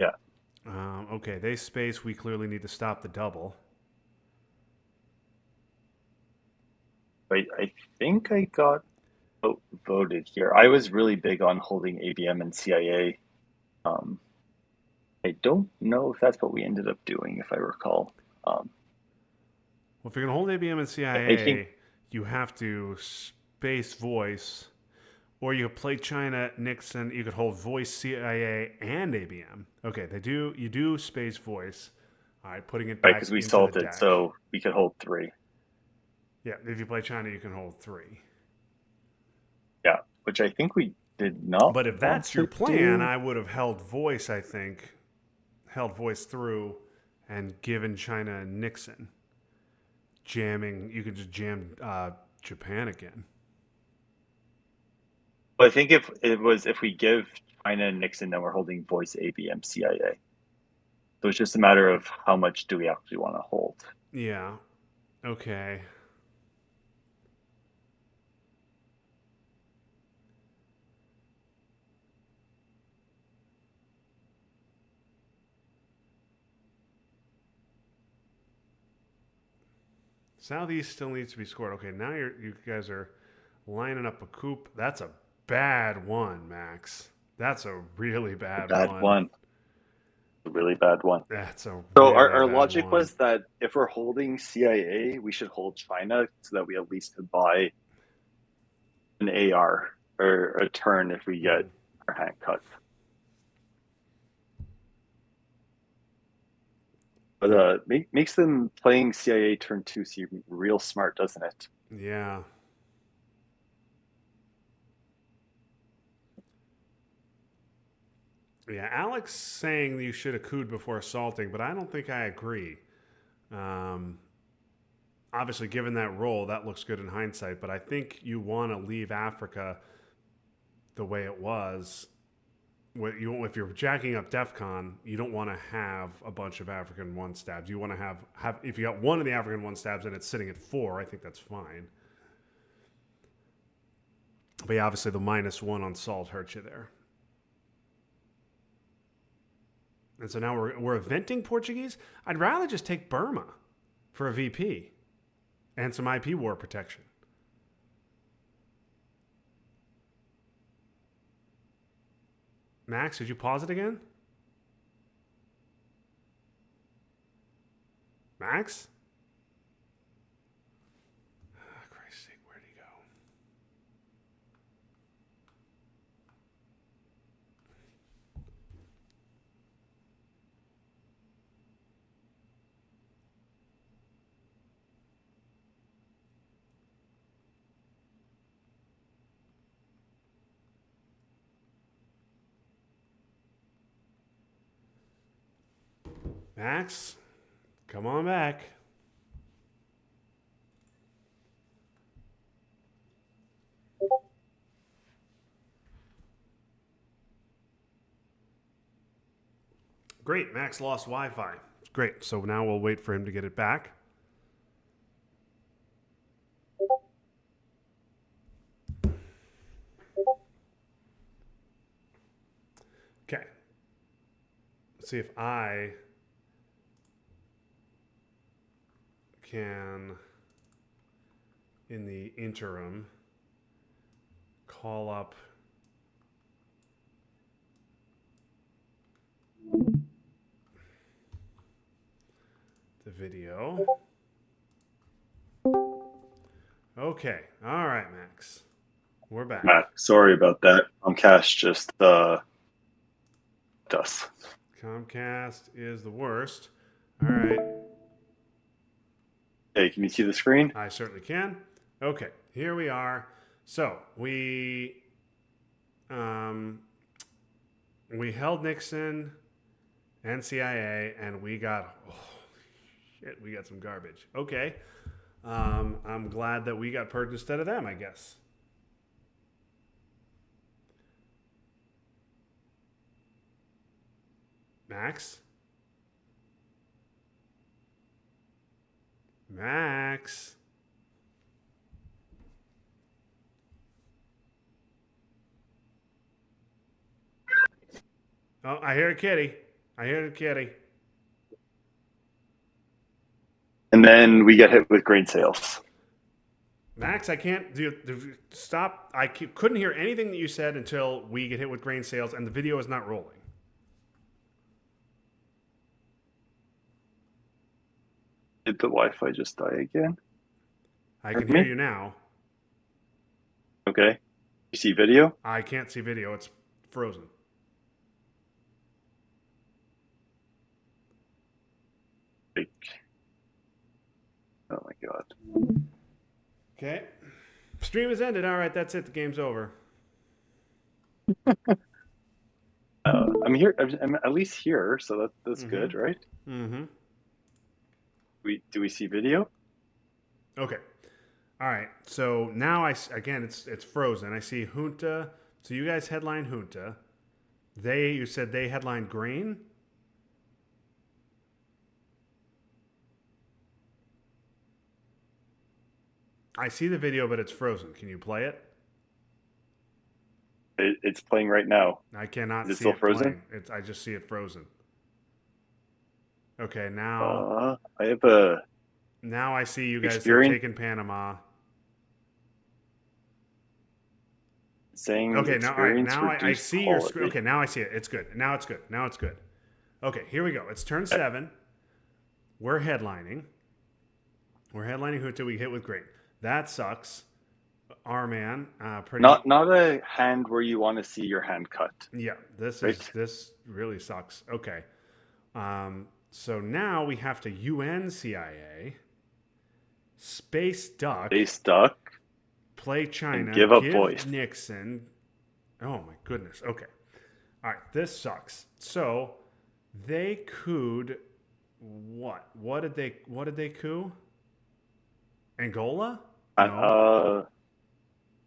Yeah. Okay, they space. We clearly need to stop the double. I think I got voted here. I was really big on holding ABM and CIA. Um, I don't know if that's what we ended up doing, if I recall. Um, Well, if you're going to hold ABM and I think CIA, you have to space voice, or you could play China, Nixon. You could hold voice, CIA, and ABM. Okay, they do. You do space voice. All right, putting it right back because we into the salted, deck. so we could hold three. Yeah, if you play China, you can hold three. Yeah, which I think we did not But if want that's your to plan, do. I would have held voice. I think held voice through and given China and Nixon jamming. You could just jam Japan again. But I think if we give China and Nixon, then we're holding voice ABM CIA. So it's just a matter of how much do we actually want to hold. Yeah. Okay. Southeast still needs to be scored. Okay, now you guys are lining up a coup. That's a bad one, Max. That's a really bad Bad one. one. A really bad one. That's a So really our bad logic one. was that if we're holding CIA, we should hold China so that we at least could buy an AR or a turn if we get our hand cut. But Yeah. makes them playing CIA turn two seem real smart, doesn't it? Yeah. Yeah. Alex saying you should have cooed before assaulting, but I don't think I agree. Um, Obviously, given that role, that looks good in hindsight, but I think you want to leave Africa the way it was. If you're jacking up DEFCON, you don't want to have a bunch of African one stabs. You want to have if you got one of the African one stabs and it's sitting at four, I think that's fine. But yeah, obviously the -1 on salt hurts you there. And so now we're eventing Portuguese. I'd rather just take Burma for a VP and some IP war protection. Max, did you pause it again? Max? Oh, Christ's sake, where'd he go? Max, come on back. Great, Max lost Wi-Fi. Great, so now we'll wait for him to get it back. Okay. Let's see if I can, in the interim, call up the video. Okay. All right, Max. We're back. Matt, sorry about that. Comcast just us. Comcast is the worst. All right. Hey, can you see the screen? I certainly can. Okay, here we are. So we held Nixon and CIA, and we got we got some garbage. Okay, I'm glad that we got purged instead of them, I guess. Max? Max? Oh, I hear a kitty. I hear the kitty. And then we get hit with grain sales. Max, I can't stop. I couldn't hear anything that you said until we get hit with grain sales, and the video is not rolling. Did the Wi-Fi just die again? I can hear you now. Okay. You see video? I can't see video. It's frozen. Like, oh my god. Okay. Stream has ended. All right, that's it. The game's over. I'm here. I'm at least here, so that's good, right? Mm-hmm. Do we see video? Okay. All right. So now it's frozen. I see Junta. So you guys headline Junta. You said they headline Grain. I see the video, but it's frozen. Can you play it? It's playing right now. I cannot Is it see still it frozen? playing. I just see it frozen. Okay, now I have a now I see you guys have experience taken Panama. saying Okay, now all right. experience Now I reduced see your quality. screen. Okay, now I see it. It's good. Now it's good. Now it's good. Okay, here we go. It's turn 7. We're headlining. We're headlining Junta. We hit with Grain. That sucks. Our man, pretty. Not a hand where you want to see your hand cut. Yeah, this really sucks. Okay, so now we have to UN CIA, Space Duck, play China, and give up voice. Nixon. Oh my goodness. Okay, all right, this sucks. So they cooed what? What did they coup? Angola?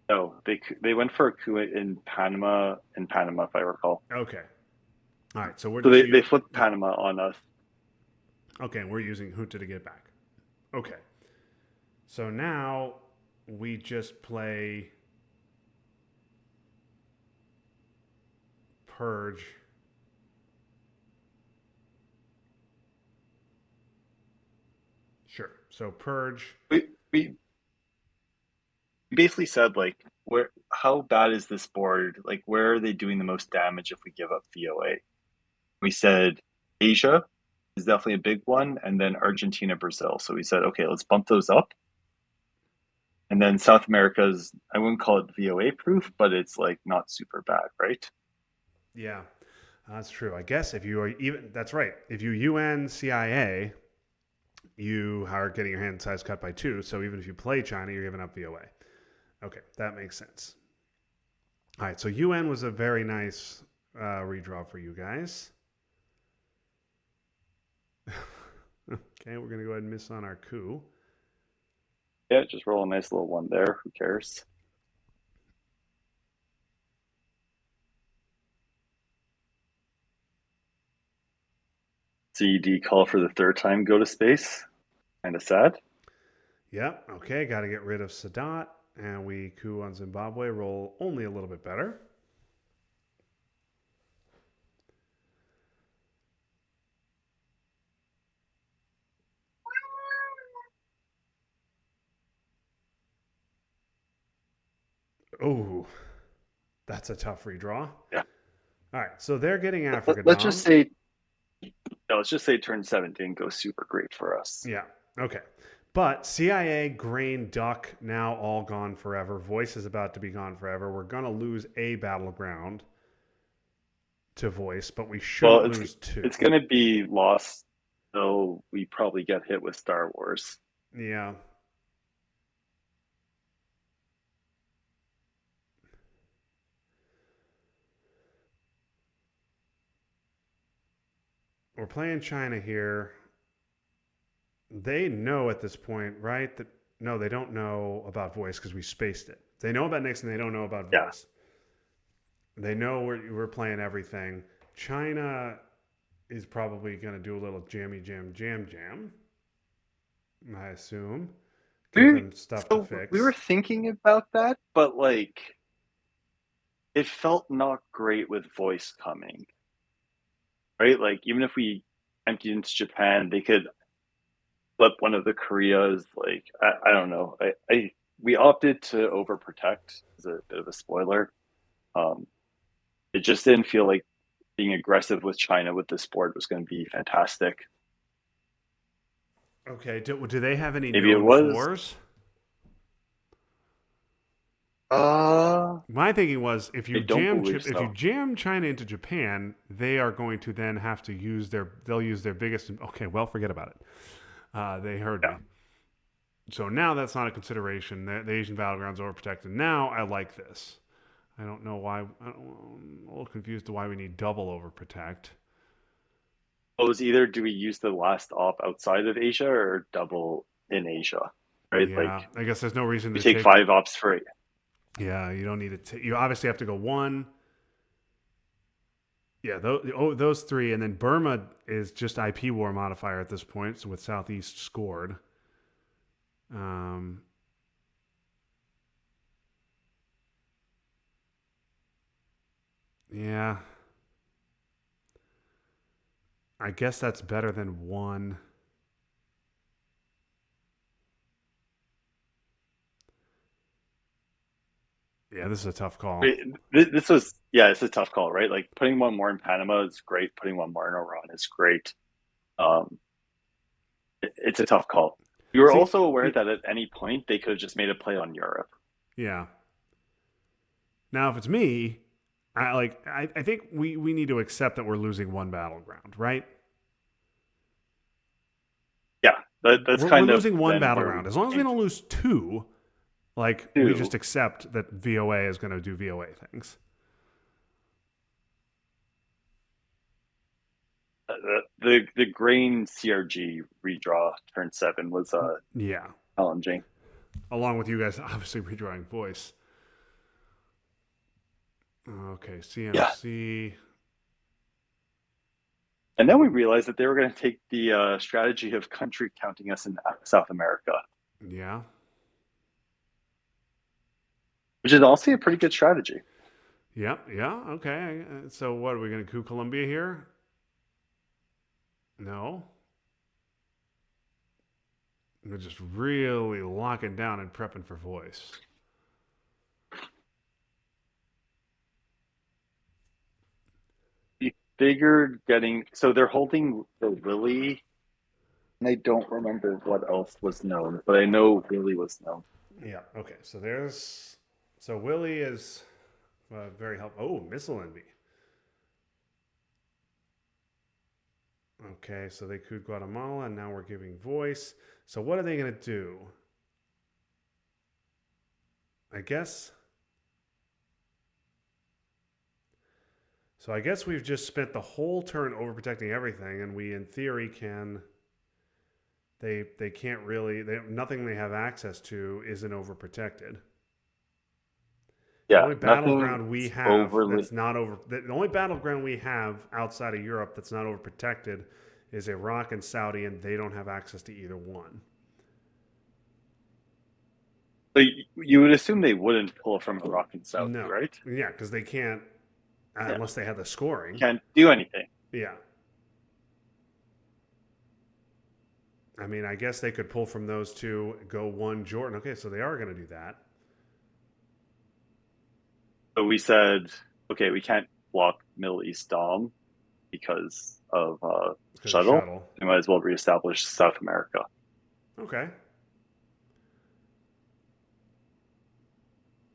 No, they went for a coup in Panama, if I recall. Okay. All right, so they flipped Panama on us. Okay, we're using Junta to get back. Okay. So now we just play Purge. Sure. So purge. We basically said like where how bad is this board? Like where are they doing the most damage if we give up VOA? We said Asia is definitely a big one, and then Argentina, Brazil. So we said, okay, let's bump those up. And then South America's, I wouldn't call it VOA proof, but it's like not super bad, right? Yeah, that's true. I guess if you are even, that's right. If you UN CIA, you are getting your hand size cut by two. So even if you play China, you're giving up VOA. Okay, that makes sense. All right, so UN was a very nice redraw for you guys. Okay, we're going to go ahead and miss on our coup. Yeah, just roll a nice little one there. Who cares? CED call for the third time, go to space. Kind of sad. Yep, okay, got to get rid of Sadat. And we coup on Zimbabwe, roll only a little bit better. Oh, that's a tough redraw. Yeah. All right, so they're getting Africa Let's just Dom. say, no, let's just say turn 7 didn't go super great for us. Yeah, okay. But CIA, Grain, Duck, now all gone forever. Voice is about to be gone forever. We're going to lose a battleground to Voice, but we Well, shouldn't lose two. it's gonna be lost, though we probably get hit with Star Wars. Yeah. We're playing China here. They know at this point, right? That no, they don't know about Voice because we spaced it. They know about Nixon. They don't know about Yeah. Voice. They know we're playing everything. China is probably going to do a little jammy jam. I assume. Give We them stuff to so we were fix. thinking about that, but like it felt not great with voice coming, right? Like even if we emptied into Japan, they could flip one of the Koreas. Like I don't know. I we opted to overprotect as a bit of a spoiler. Um, it just didn't feel like being aggressive with China with this board was going to be fantastic. Okay. Do they have any Maybe it known was. fours? Uh, My thinking was I don't believe If you so. jam China into Japan, they are going to then have to use they'll use their biggest. Okay, well, forget about it. They heard Yeah. me. So now that's not a consideration. The Asian battlegrounds overprotected. Now I like this. I don't know why. I'm a little confused to why we need double overprotect. It was either do we use the last op outside of Asia or double in Asia, right? Yeah, Like I guess there's no reason we to take take. 5 ops for it. Yeah, you don't need it. You obviously have to go one. Yeah, those three, and then Burma is just IP war modifier at this point. So with Southeast scored, um, yeah, I guess that's better than one. Yeah, this is a tough call. This was, yeah, it's a tough call, right? Like putting one more in Panama is great. Putting one more in Iran is great. Um, it's a tough call. We were See, also aware that at any point they could have just made a play on Europe. yeah. Now, if it's me, I think we need to accept that we're losing one battleground, right? Yeah, that's We're kind of losing one then where we battleground. As long as we came don't lose two, like we to. just accept that VOA is going to do VOA things. The grain CRG redraw turn 7 was Yeah, challenging. along with you guys obviously redrawing voice. Okay, Yeah, CMC. and then we realized that they were going to take the strategy of country counting us in South America, Yeah, which is also a pretty good strategy. yeah. Okay, so what are we going to coup Colombia here? No. They're just really locking down and prepping for voice. We figured getting so they're holding the Willie, and I don't remember what else was known, but I know Willie was known. Yeah. Okay. So there's. So Willie is very helpful. Oh, missile envy. Okay. So they could Guatemala, and now we're giving voice. So what are they going to do? I guess. So I guess we've just spent the whole turn overprotecting everything, and we, in theory, can. They can't really. Nothing they have access to isn't overprotected. The Yeah, only nothing battleground we have overly. that's not over the only battleground we have outside of Europe that's not overprotected is Iraq and Saudi, and they don't have access to either one. So you would assume they wouldn't pull from Iraq and Saudi, No, right? yeah, because they can't Yeah, unless they have the scoring. can't do anything. Yeah, I mean, I guess they could pull from those two, go one Jordan. Okay, so they are going to do that So we said, okay, we can't block Middle East Dom because of because of shuttle. shuttle. We might as well reestablish South America. Okay,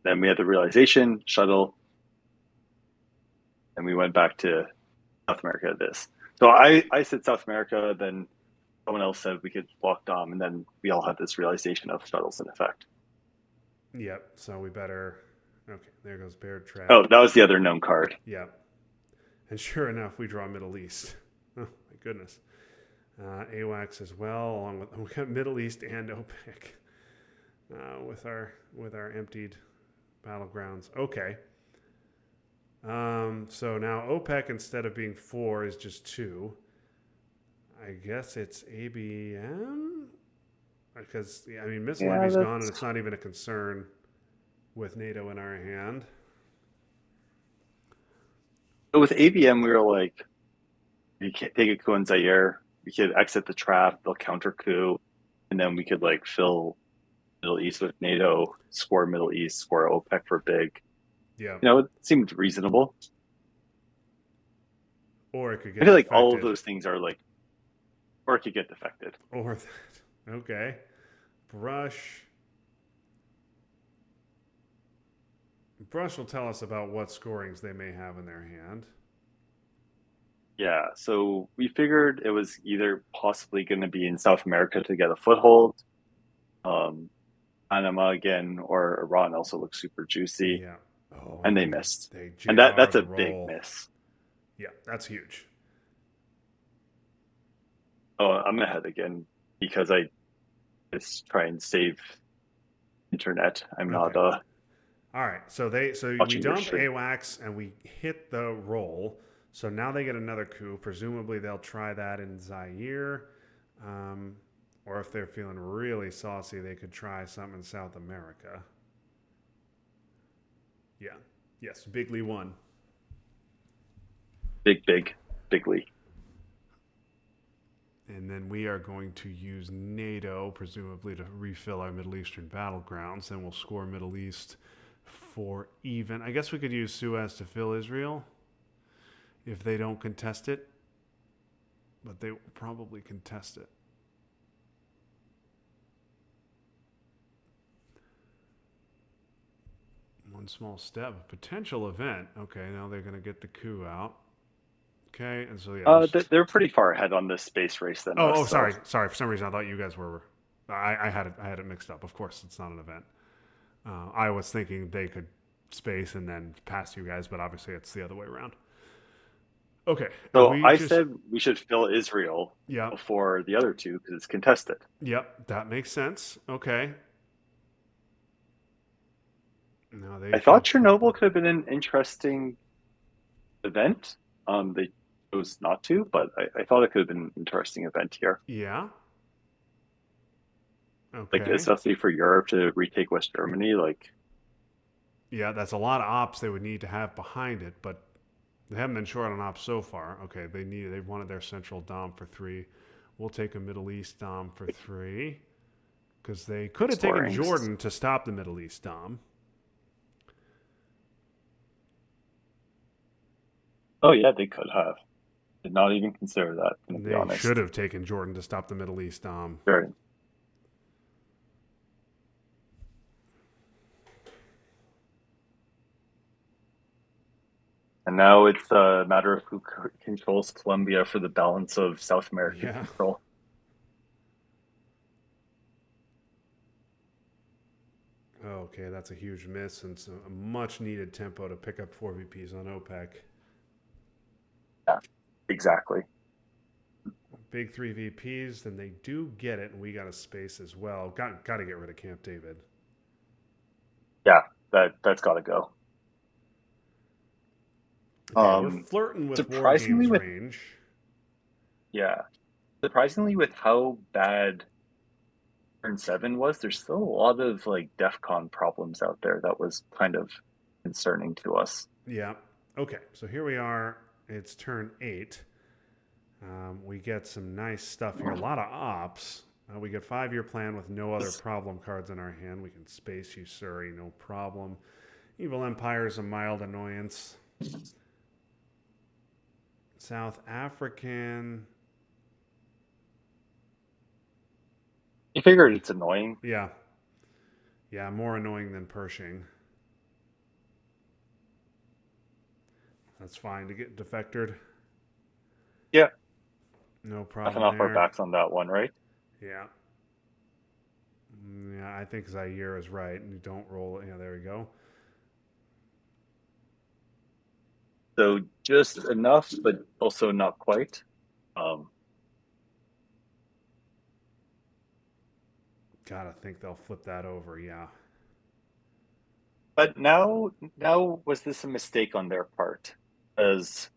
Then we had the realization shuttle, and we went back to South America. This. So I said South America, then someone else said we could block Dom, and then we all had this realization of shuttles in effect. yep. So we better. Okay, there goes Bear Trap. Oh, that was the other known card. Yep, and sure enough, we draw Middle East. Oh my goodness. AWACS as well, along with we got Middle East and OPEC with our emptied battlegrounds. Okay. So now OPEC instead of being 4 is just 2. I guess it's ABM because I mean missile Yeah, envy's gone and that's it's not even a concern with NATO in our hand. but with ABM. We were like, we can't take a coup in Zaire. We could exit the trap. They'll counter coup, and then we could like fill Middle East with NATO, score Middle East, score OPEC for big. Yeah. It seemed reasonable. Or it could I get feel like all of defected. those things are like, or it could get defected. Or that. Okay. Brush. Brush will tell us about what scorings they may have in their hand. Yeah, so we figured it was either possibly going to be in South America to get a foothold, um, Panama again, or Iran also looks super juicy, Yeah. Oh, and and they they missed. they And JR that's the a big roll. miss. Yeah, that's huge. Oh, I'm ahead again because I just try and save internet. I'm not Okay. All right. So we watching your dump stream. AWACS and we hit the roll. So now they get another coup. Presumably they'll try that in Zaire. Um, or if they're feeling really saucy, they could try something in South America. Yeah. Yes. Bigly won. Bigly. And then we are going to use NATO, presumably, to refill our Middle Eastern battlegrounds. Then we'll score Middle East for even. I guess we could use Suez to fill Israel if they don't contest it. But they will probably contest it. One small step. A potential event. Okay, now they're going to get the coup out. Okay, and so yeah. They're pretty far ahead on this space race than us. So Sorry. For some reason, I thought you guys were. I had it mixed up. Of course, it's not an event. I was thinking they could space and then pass you guys, but obviously it's the other way around. Okay, and so we I just said we should fill Israel yeah, before the other two because it's contested. yep, that makes sense. Okay, now they I can thought pop Chernobyl up. could have been an interesting event. They chose not to, but I thought it could have been an interesting event here. Yeah. Like Okay. especially for Europe to retake West Germany. Like Yeah, that's a lot of ops they would need to have behind it, but they haven't been short on ops so far. Okay, they wanted their central dom for 3. We'll take a Middle East dom for 3. Because they could have taken scoring. Jordan to stop the Middle East, Dom. Oh yeah, they could have. Did not even consider that. To be They should honest. have taken Jordan to stop the Middle East, Dom. Sure. And now it's a matter of who controls Colombia for the balance of South American Yeah. control. Okay, that's a huge miss and a much needed tempo to pick up 4 VPs on OPEC. Yeah, exactly. Big 3 VPs, then they do get it, and we got a space as well. Got to get rid of Camp David. Yeah, that's got to go. Okay, we're flirting with War Surprisingly, Games with range. yeah, surprisingly with how bad Turn 7 was, there's still a lot of like DEF CON problems out there that was kind of concerning to us. Yeah. Okay, so here we are. It's turn 8. We get some nice stuff here. A lot of ops. We get 5-year plan with no other problem cards in our hand. We can space Usuri, no problem. Evil Empire is a mild annoyance. South African. You figured it's annoying. Yeah. Yeah, more annoying than Pershing. That's fine to get defectored. Yeah, No nothing problem off our there. backs on that one, right? Yeah. Yeah, I think Zaire is right. And you don't roll. Yeah, there we go. So just enough, but also not quite. Um, Gotta think they'll flip that over. Yeah. but now was this a mistake on their part? As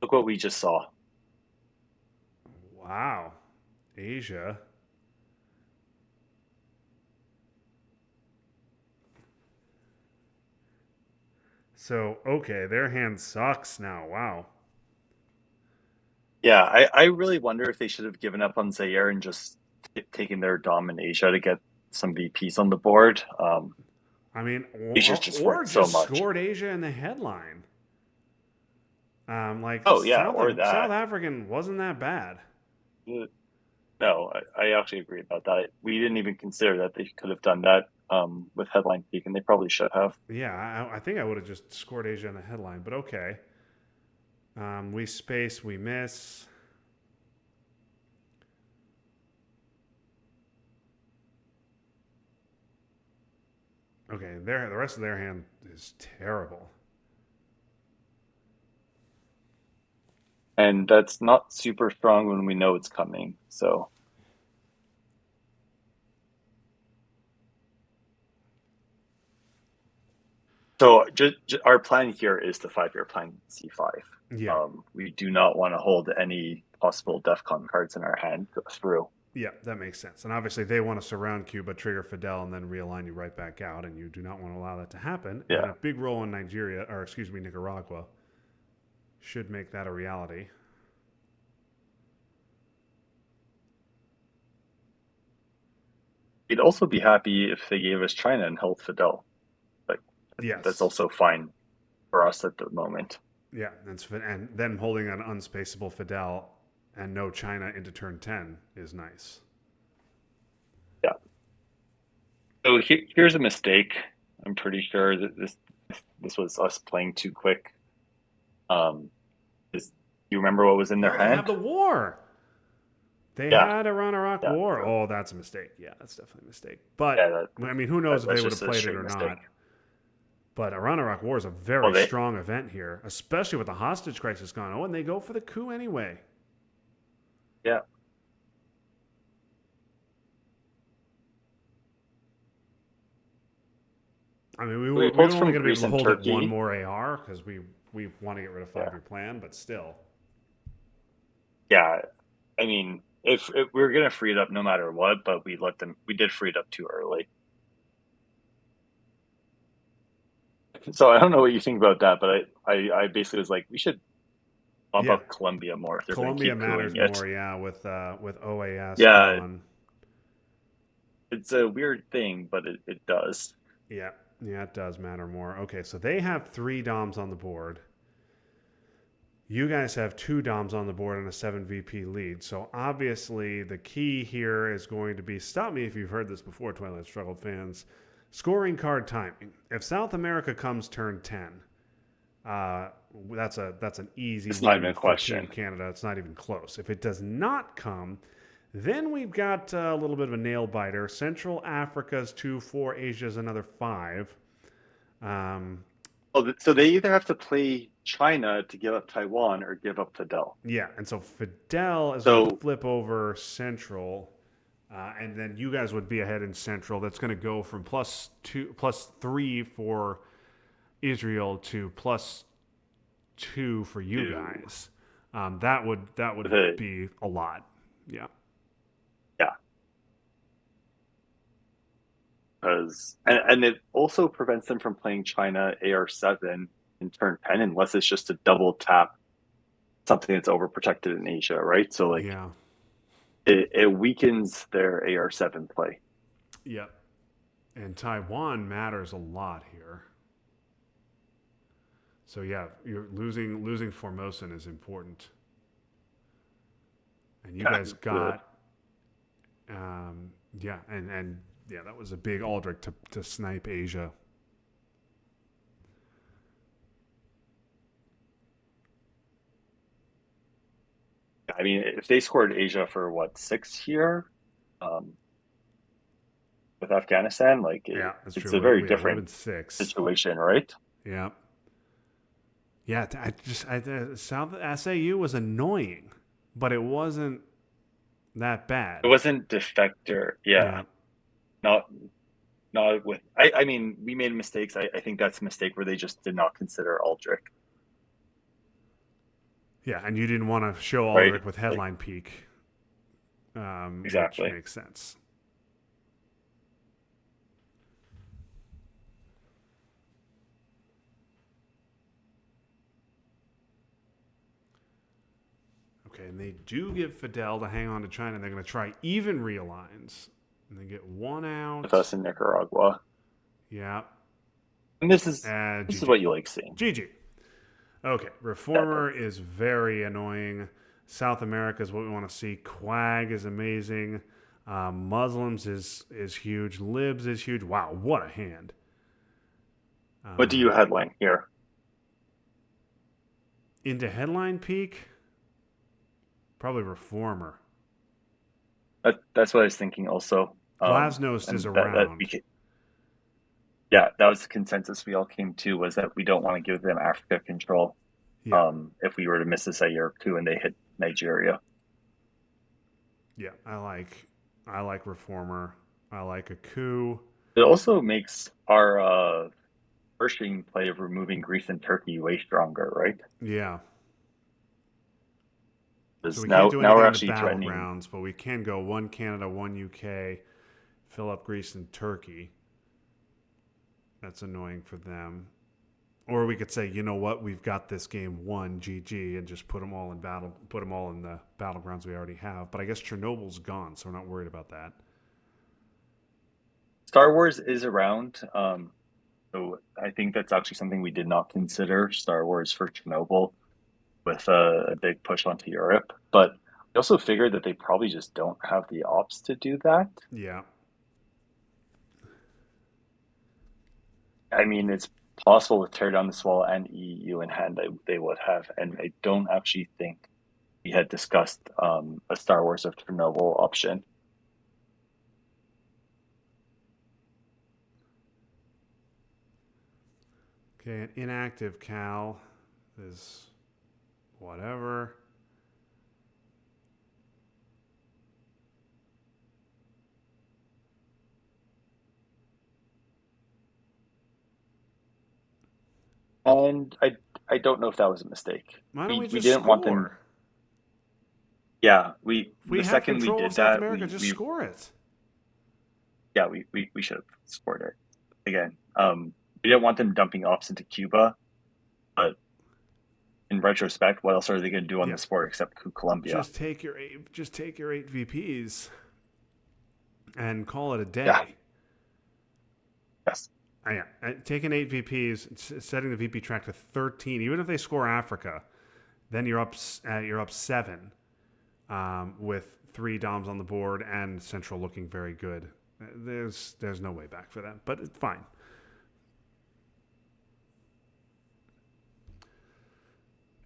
look what we just saw. Wow. Asia. So, okay, their hand sucks now. Wow. Yeah, I really wonder if they should have given up on Zaire and just taken their Dom in Asia to get some VPs on the board. I mean, Asia's just or worth so just much. scored Asia in the headline. Like Oh yeah, or South that. African wasn't that bad. No, I actually agree about that. We didn't even consider that they could have done that with headline peak, and they probably should have. Yeah, I think I would have just scored Asia in the headline, but okay. We space, we miss. Okay, the rest of their hand is terrible. And that's not super strong when we know it's coming. So just our plan here is the 5-year plan C5. Yeah, We do not want to hold any possible DEF CON cards in our hand go through. yeah, that makes sense. And obviously, they want to surround Cuba, trigger Fidel, and then realign you right back out, and you do not want to allow that to happen. And Yeah. a big role in Nigeria, or excuse me, Nicaragua, should make that a reality. We'd also be happy if they gave us China and held Fidel. Like that's Yes. also fine for us at the moment. Yeah, and then holding an unspaceable Fidel and no China into turn 10 is nice. Yeah. So here's a mistake. I'm pretty sure that this was us playing too quick. Is you remember what was in their Oh, they have hand? the war. They Yeah, had Iran-Iraq yeah, war. Oh, that's a mistake. Yeah, that's definitely a mistake. But yeah. I mean, who knows if they That's would have just a played it straight or mistake. not? But Iran-Iraq war is a Well, very they strong event here, especially with the hostage crisis going on. Oh, and they go for the coup anyway. yeah. I mean, We we're pulled only from going to be able Greece to and hold it one Turkey. more AR because we want to get rid of Yeah, 5-year plan, but still. yeah. I mean, if we were gonna free it up no matter what, but we did free it up too early. So I don't know what you think about that, but I basically was like, we should bump Yeah, up Colombia more if they're going to Colombia keep cooing matters it. more, yeah, with OAS Yeah, gone. It's a weird thing, but it does. Yeah, yeah, it does matter more. Okay, so they have three DOMs on the board. You guys have two DOMs on the board and a 7 VP lead. So obviously, the key here is going to be stop me if you've heard this before, Twilight Struggle fans. Scoring card timing. If South America comes turn 10, uh, that's an easy It's not even win a for Team question. Canada. It's not even close. If it does not come, then we've got a little bit of a nail biter. Central Africa's 2-4, Asia's another 5. Um, Oh, so they either have to play China to give up Taiwan or give up Fidel. yeah, and so Fidel is going to So flip over Central, and then you guys would be ahead in Central. That's going to go from +3 for Israel to +2 for you to guys. That would the be a lot. Yeah, yeah, because and it also prevents them from playing China AR7 in turn 10 unless it's just a double tap something that's overprotected in Asia, right? So like yeah, it weakens their AR7 play. yeah. And Taiwan matters a lot here. So yeah, you're losing Formosan is important, and you Yeah, guys got um, yeah, and yeah, that was a big Aldrich to snipe Asia. I mean, if they scored Asia for what 6 here, um, with Afghanistan, like Yeah, that's it's true. a very Yeah, it would have different been 6. situation, right? Yeah, yeah. South SAU was annoying, but it wasn't that It bad. wasn't defector, yeah. Yeah, Not not with. I mean, we made mistakes. I think that's a mistake where they just did not consider Aldrich, yeah, and you didn't want to show right? Aldrich with Like headline peak, which exactly. makes sense. Okay, and they do give Fidel to hang on to China. They're going to try even realigns, and they get one With out. us in Nicaragua, Yeah, and this is GG. what you like seeing. GG. Okay, Yeah. Reformer is very annoying. South America is what we want to see. Quag is amazing. Muslims is huge. Libs is huge. Wow, what a hand. What do you Um, headline here? into headline peak, probably Reformer. That's what I was thinking also. Glasnost is And that around. yeah, that was the consensus we all came to was that we don't want to give them Africa control. Yeah, If we were to miss this a year or two and they hit Nigeria, yeah. I like Reformer. I like a coup. it also makes our pushing play of removing Greece and Turkey way stronger, right? Yeah. So Because we can't do now we're anything in the actually threatening. battlegrounds, but we can go one Canada, one UK, fill up Greece and Turkey. That's annoying for them. Or we could say, you know what, we've got this game won, GG, and just put them all in the battlegrounds we already have. But I guess Chernobyl's gone, so we're not worried about that. Star Wars is around. So I think that's actually something we did not consider Star Wars for Chernobyl with a big push onto Europe. But I also figured that they probably just don't have the ops to do that. Yeah, I mean, it's possible with Tear Down this Wall and EU in hand, they would have. And I don't actually think we had discussed a Star Wars of Chernobyl option. okay, an inactive Cal is whatever. And I don't know if that was a mistake. Why don't we We just didn't want them. score? Yeah, we If we the have second we control of did South that, America, just we score it. yeah, we should have scored it again. We didn't want them dumping ops into Cuba, but in retrospect, what else are they going to do on Yeah, the sport except coup Colombia? just take your eight VPs. and call it a Yeah. day. Yes. Yeah, taking 8 VPs, setting the VP track to 13. Even if they score Africa, then you're up seven with three Doms on the board and Central looking very good. There's no way back for them, but it's fine.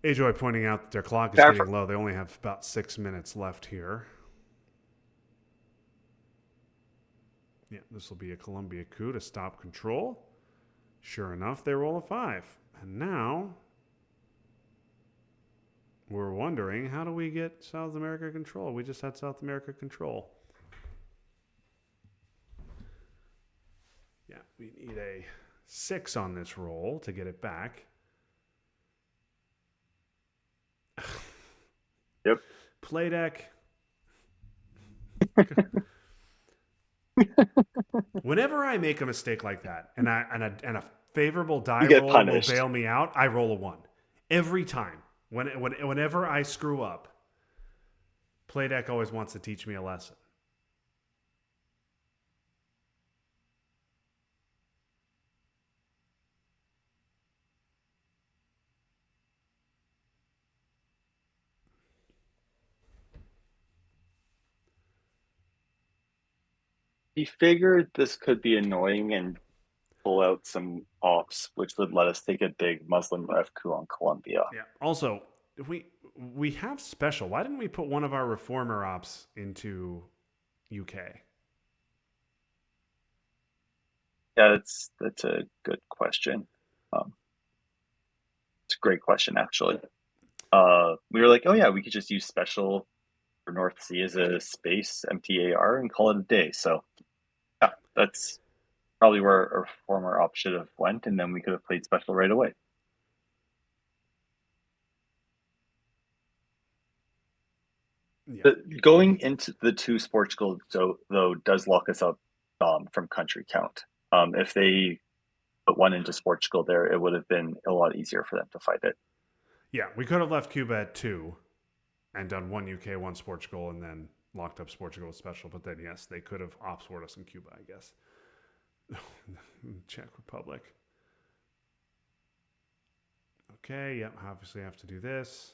Ajoy pointing out that their clock is getting Africa. low. They only have about 6 minutes left here. Yeah, this will be a Columbia coup to stop control. Sure enough, they roll a five. And now we're wondering, how do we get South America control? We just had South America control. Yeah, we need a 6 on this roll to get it back. Yep. Play deck. Whenever I make a mistake like that, and a favorable die You get roll will punished. bail me out, I roll a 1 every time. Whenever I screw up, play deck always wants to teach me a lesson. We figured this could be annoying and pull out some ops, which would let us take a big Muslim ref coup on Colombia. Yeah. Also, we have special. Why didn't we put one of our reformer ops into UK? Yeah, that's a good question. Um, it's a great question, actually. We were like, oh yeah, we could just use special for North Sea as a space MTAR and call it a day. So yeah, that's probably where our former op should have went, and then we could have played special right away. Yeah. But going into the two sports goals, though, does lock us up from country count. If they put one into Portugal there, it would have been a lot easier for them to fight it. Yeah, we could have left Cuba at 2 and done one UK, one Portugal, and then locked up Portugal with special. But then, yes, they could have off-scored us in Cuba, I guess. Czech Republic. Okay, yep, obviously I have to do this.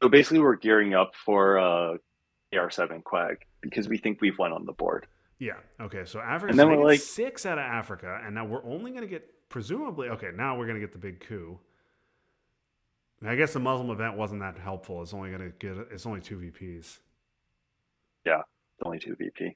So basically, we're gearing up for AR7 Quag because we think we've won on the board. Yeah, okay, so Africa, And so then they we're get like, 6 out of Africa, and now we're only going to get, presumably, okay, now we're going to get the big coup. I guess the Muslim event wasn't that helpful. It's only going to get, it's only 2 VPs. yeah, it's only 2 VP.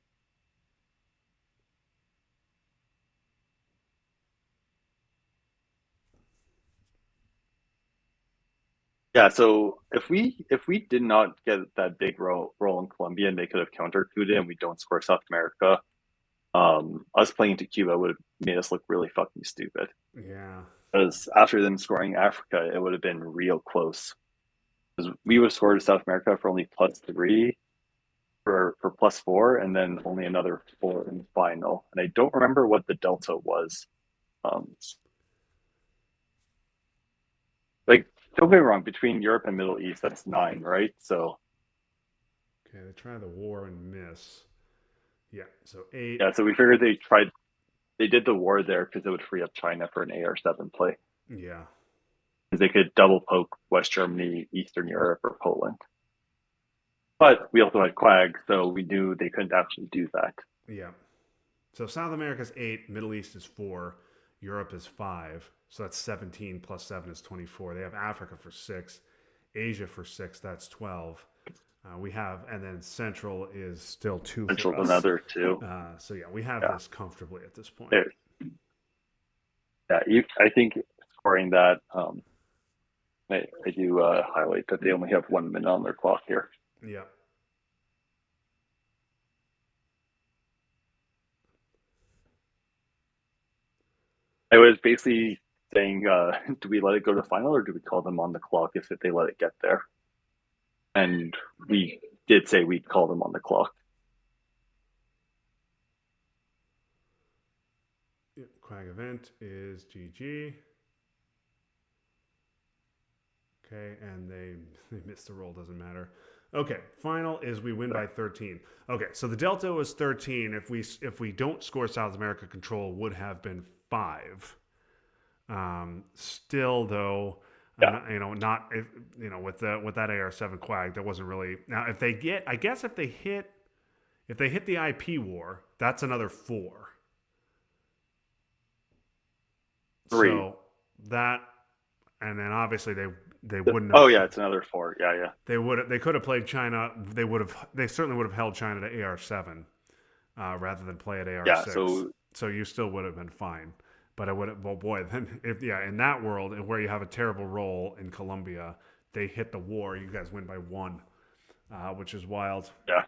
Yeah, so if we did not get that big roll in Colombia and they could have counter couped it and we don't score South America, us playing into Cuba would have made us look really fucking stupid. Yeah. Because after them scoring Africa, it would have been real close. Because we would have scored South America for only +3 for +4, and then only another 4 in the final. And I don't remember what the delta was. Um, like, don't get me wrong, between Europe and Middle East, that's 9, right? So Okay, they try the war and miss. Yeah, so 8. yeah, so we figured they did the war there because it would free up China for an AR7 play. Yeah. Because they could double poke West Germany, Eastern Europe, or Poland. But we also had Quag, so we knew they couldn't actually do that. Yeah. So South America's 8, Middle East is 4, Europe is 5. So that's 17 plus 7 is 24. They have Africa for 6, Asia for 6, that's 12. We have, and then Central is still 2 for Central's us. another two. So yeah, we have Yeah, this comfortably at this point. there. Yeah, I think scoring that. I do highlight that they only have 1 minute on their clock here. Yeah. I was basically saying, do we let it go to final or do we call them on the clock if they let it get there? And we did say we'd call them on the clock. Quag event is GG. Okay, and they missed the roll. Doesn't matter. Okay, final is we win by 13. Okay, so the delta was 13. If we don't score, South America control would have been 5. Still though, I'm Yeah, not, not if, with that AR7 quag, there wasn't really. Now if they get, I guess if they hit the IP war, that's another 4. 3. So that, and then obviously they wouldn't have. Oh yeah, it's another 4. Yeah, yeah, They could have played China. They certainly would have held China to AR7 rather than play at yeah. AR6. So So you still would have been fine. But I would have, well, boy, then if yeah, in that world and where you have a terrible role in Colombia, they hit the war. You guys win by 1, which is wild. yeah,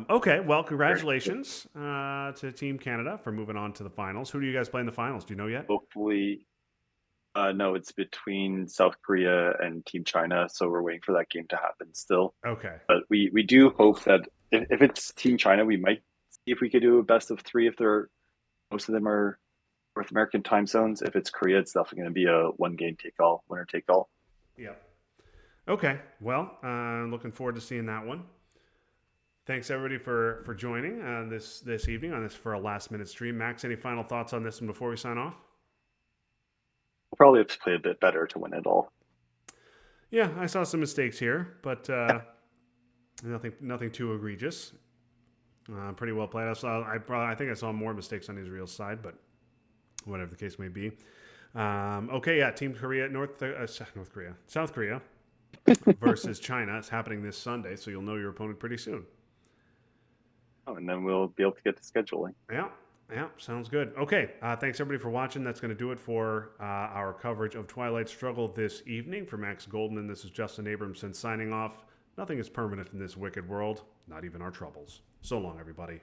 Okay, well, very cool. congratulations to Team Canada for moving on to the finals. Who do you guys play in the finals? Do you know yet? Hopefully, no, it's between South Korea and Team China, so we're waiting for that game to happen still. Okay. But we do hope that if it's Team China, we might see if we could do a best of 3 if they're most of them are North American time zones. If it's Korea, it's definitely going to be a one game take all, winner take all. Yep. Okay. Well, looking forward to seeing that one. Thanks everybody for joining this evening on this for a last minute stream. Max, any final thoughts on this one before we sign off? We'll probably have to play a bit better to win it all. Yeah, I saw some mistakes here, but nothing too egregious. Pretty well played. I think I saw more mistakes on Israel's side, but whatever the case may be. Okay, yeah, Team Korea, South Korea versus China is happening this Sunday, so you'll know your opponent pretty soon. Oh, and then we'll be able to get to scheduling. Yeah, yeah, sounds good. Okay, thanks everybody for watching. That's going to do it for our coverage of Twilight Struggle this evening. For Max Goldman, this is Justin Abramson signing off. Nothing is permanent in this wicked world, not even our troubles. So long, everybody.